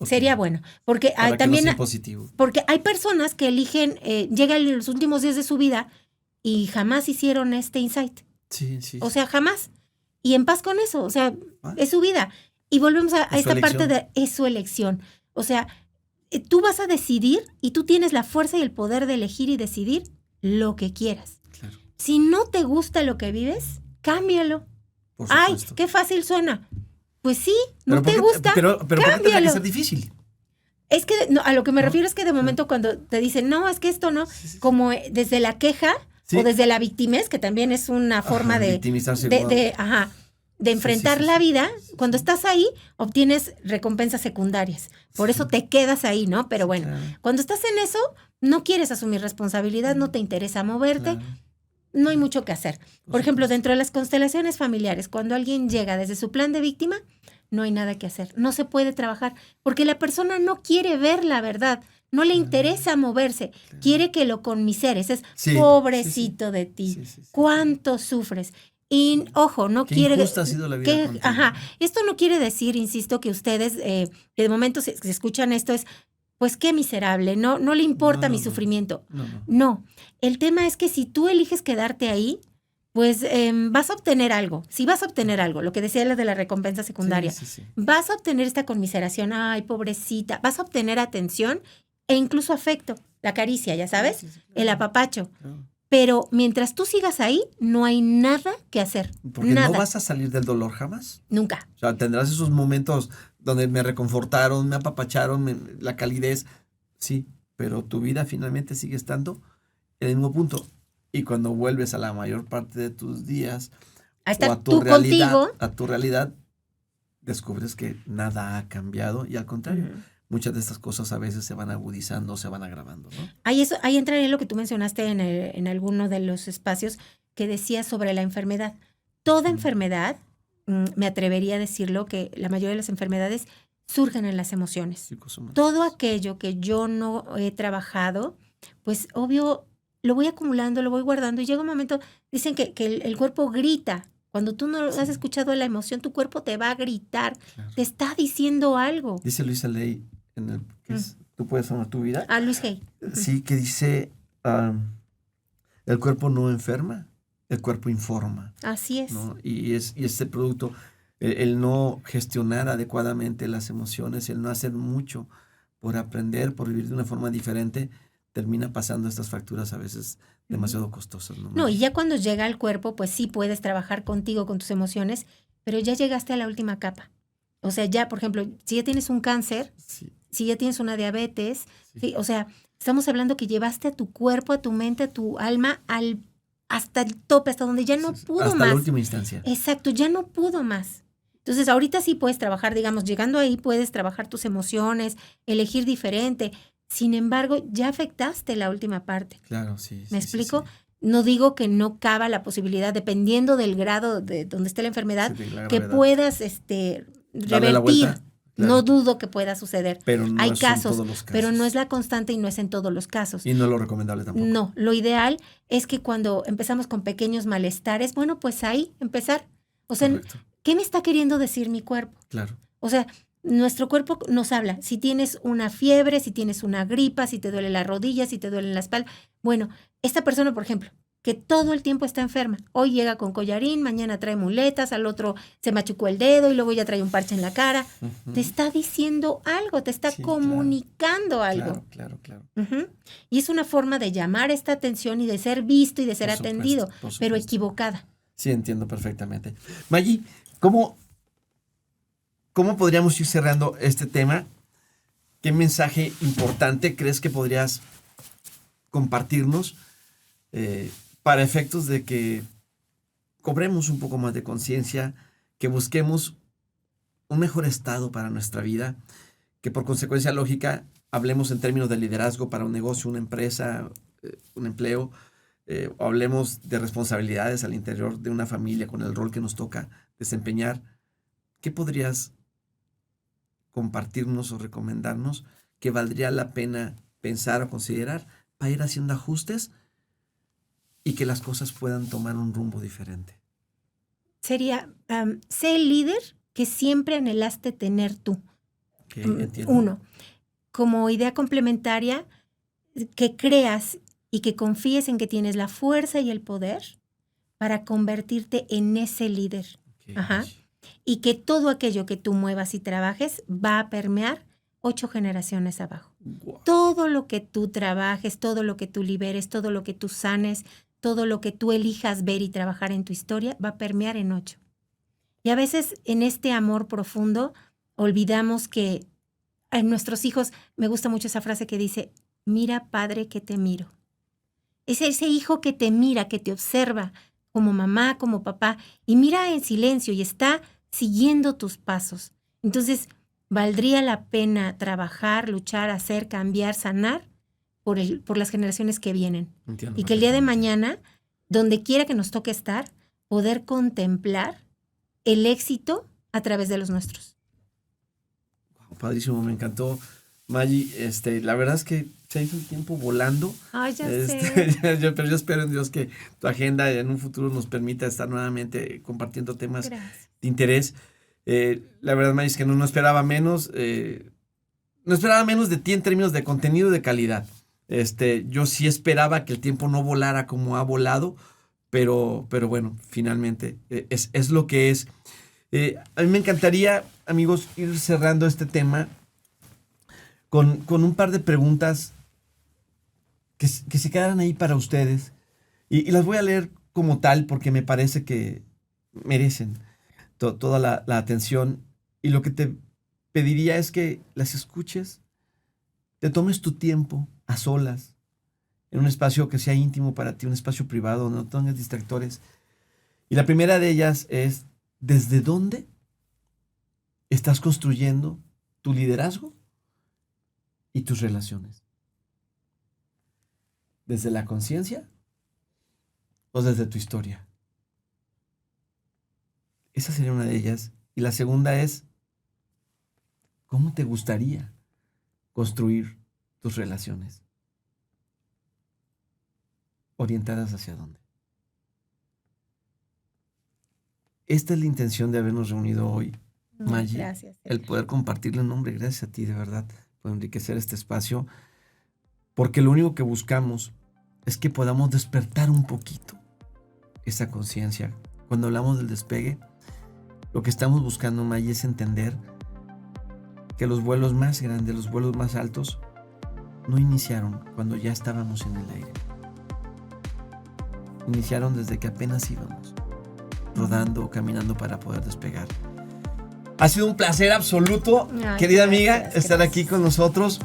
Sería bueno. Porque para también. Que no sea positivo. Porque hay personas que eligen, llegan en los últimos días de su vida y jamás hicieron este insight. Sí. O sea, jamás. Y en paz con eso. O sea, es su vida. Y volvemos a esta parte de es su elección. O sea, tú vas a decidir y tú tienes la fuerza y el poder de elegir y decidir lo que quieras. Claro. Si no te gusta lo que vives, cámbialo. Ay, qué fácil suena. Pues sí, no te gusta, pero ¿por qué tendría que ser difícil? Es que a lo que me refiero es que de momento cuando te dicen, no, es que esto no, como desde la queja o desde la victimez, que también es una forma de enfrentar la vida, cuando estás ahí, obtienes recompensas secundarias. Por eso te quedas ahí, ¿no? Pero bueno, cuando estás en eso, no quieres asumir responsabilidad, no te interesa moverte, no hay mucho que hacer. Por ejemplo, dentro de las constelaciones familiares, cuando alguien llega desde su plan de víctima, no hay nada que hacer. No se puede trabajar, porque la persona no quiere ver la verdad, no le interesa moverse, quiere que lo conmiseres. Es pobrecito de ti, cuánto sufres. Y ojo, no qué quiere injusta ha sido la vida contigo. Esto no quiere decir, insisto, que ustedes que de momento se escuchan esto es, pues qué miserable, no le importa mi sufrimiento. No, el tema es que si tú eliges quedarte ahí, pues vas a obtener algo. Si vas a obtener algo, lo que decía la de la recompensa secundaria, vas a obtener esta conmiseración, ay, pobrecita, vas a obtener atención e incluso afecto, la caricia, ya sabes, el apapacho. Pero mientras tú sigas ahí, no hay nada que hacer. Porque no vas a salir del dolor jamás. Nunca. O sea, tendrás esos momentos donde me reconfortaron, me apapacharon, la calidez. Sí, pero tu vida finalmente sigue estando en el mismo punto. Y cuando vuelves a la mayor parte de tus días, a tu realidad, descubres que nada ha cambiado y al contrario. Muchas de estas cosas a veces se van agudizando, se van agravando, ¿no? Ahí entraría lo que tú mencionaste en alguno de los espacios que decías sobre la enfermedad. Toda enfermedad, me atrevería a decirlo, que la mayoría de las enfermedades surgen en las emociones. Todo aquello que yo no he trabajado, pues obvio, lo voy acumulando, lo voy guardando y llega un momento, dicen que el cuerpo grita. Cuando tú no has escuchado la emoción, tu cuerpo te va a gritar, te está diciendo algo. Dice Luisa Hay en el que ¿tú puedes amar tu vida? Luis Hay. Sí, que dice, el cuerpo no enferma, el cuerpo informa. Así es. ¿No? Y este producto, el no gestionar adecuadamente las emociones, el no hacer mucho por aprender, por vivir de una forma diferente, termina pasando estas facturas a veces demasiado costosas. No, y ya cuando llega al cuerpo, pues sí puedes trabajar contigo, con tus emociones, pero ya llegaste a la última capa. O sea, ya, por ejemplo, si ya tienes un cáncer, si ya tienes una diabetes, o sea, estamos hablando que llevaste a tu cuerpo, a tu mente, a tu alma hasta el tope, hasta donde ya no pudo más. Hasta la última instancia. Exacto, ya no pudo más. Entonces, ahorita sí puedes trabajar, digamos, llegando ahí puedes trabajar tus emociones, elegir diferente. Sin embargo, ya afectaste la última parte. Claro, sí. ¿Me explico? No digo que no cabe la posibilidad, dependiendo del grado de donde esté la enfermedad, que puedas revertir. Claro. No dudo que pueda suceder. Pero no hay casos, todos los casos. Pero no es la constante y no es en todos los casos. Y no es lo recomendable tampoco. No, lo ideal es que cuando empezamos con pequeños malestares, bueno, pues ahí empezar. O sea, ¿qué me está queriendo decir mi cuerpo? Claro. O sea, nuestro cuerpo nos habla. Si tienes una fiebre, si tienes una gripa, si te duele la rodilla, si te duele la espalda. Bueno, esta persona, por ejemplo, que todo el tiempo está enferma. Hoy llega con collarín, mañana trae muletas, al otro se machucó el dedo y luego ya trae un parche en la cara. Ujú. Te está diciendo algo, te está Sí, comunicando algo. Claro. Ujú. Y es una forma de llamar esta atención y de ser visto y de ser Por supuesto, atendido, por pero supuesto. equivocada. Sí, entiendo perfectamente. Maggie, ¿cómo podríamos ir cerrando este tema? ¿Qué mensaje importante crees que podrías compartirnos para efectos de que cobremos un poco más de conciencia, que busquemos un mejor estado para nuestra vida, que por consecuencia lógica hablemos en términos de liderazgo para un negocio, una empresa, un empleo, o hablemos de responsabilidades al interior de una familia con el rol que nos toca desempeñar? ¿Qué podrías compartirnos o recomendarnos que valdría la pena pensar o considerar para ir haciendo ajustes y que las cosas puedan tomar un rumbo diferente? Sería, sé el líder que siempre anhelaste tener tú. Ok, entiendo. 1. Como idea complementaria, que creas y que confíes en que tienes la fuerza y el poder para convertirte en ese líder. Ok. Ajá. Y que todo aquello que tú muevas y trabajes va a permear 8 generaciones abajo. Wow. Todo lo que tú trabajes, todo lo que tú liberes, todo lo que tú sanes, todo lo que tú elijas ver y trabajar en tu historia va a permear en 8. Y a veces en este amor profundo olvidamos que a nuestros hijos, me gusta mucho esa frase que dice, mira padre que te miro. Es ese hijo que te mira, que te observa como mamá, como papá, y mira en silencio y está siguiendo tus pasos. Entonces, valdría la pena trabajar, luchar, hacer, cambiar, sanar por las generaciones que vienen. Entiendo Y que el día de perfectamente. mañana, donde quiera que nos toque estar, poder contemplar el éxito a través de los nuestros. Padrísimo, me encantó. Maggie, la verdad es que se hizo el tiempo volando. Ay, ya Pero yo espero en Dios que tu agenda en un futuro nos permita estar nuevamente compartiendo temas Gracias. de interés. La verdad, Maggie, es que no esperaba menos. No esperaba menos de ti en términos de contenido y de calidad. Yo sí esperaba que el tiempo no volara como ha volado, pero bueno, finalmente es lo que es. A mí me encantaría, amigos, ir cerrando este tema con un par de preguntas que se quedaran ahí para ustedes. Y las voy a leer como tal porque me parece que merecen toda la atención. Y lo que te pediría es que las escuches, te tomes tu tiempo a solas, en un espacio que sea íntimo para ti, un espacio privado, donde no tengas distractores. Y la primera de ellas es, ¿desde dónde estás construyendo tu liderazgo y tus relaciones? ¿Desde la conciencia o desde tu historia? Esa sería una de ellas. Y la segunda es, ¿cómo te gustaría construir tus relaciones? ¿Orientadas hacia dónde? Esta es la intención de habernos reunido hoy, Maggie. Gracias. El poder compartirle un nombre. Gracias a ti, de verdad, por enriquecer este espacio. Porque lo único que buscamos es que podamos despertar un poquito esa conciencia. Cuando hablamos del despegue, lo que estamos buscando, Maggie, es entender que los vuelos más grandes, los vuelos más altos, no iniciaron cuando ya estábamos en el aire. Iniciaron desde que apenas íbamos rodando o caminando para poder despegar. Ha sido un placer absoluto, Ay, querida amiga, gracias, estar gracias. aquí con nosotros.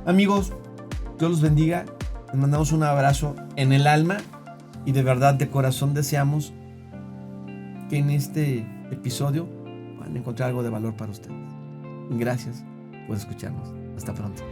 Amigos, Dios los bendiga. Les mandamos un abrazo en el alma y de verdad, de corazón, deseamos que en este episodio puedan encontrar algo de valor para ustedes. Gracias por escucharnos. Hasta pronto.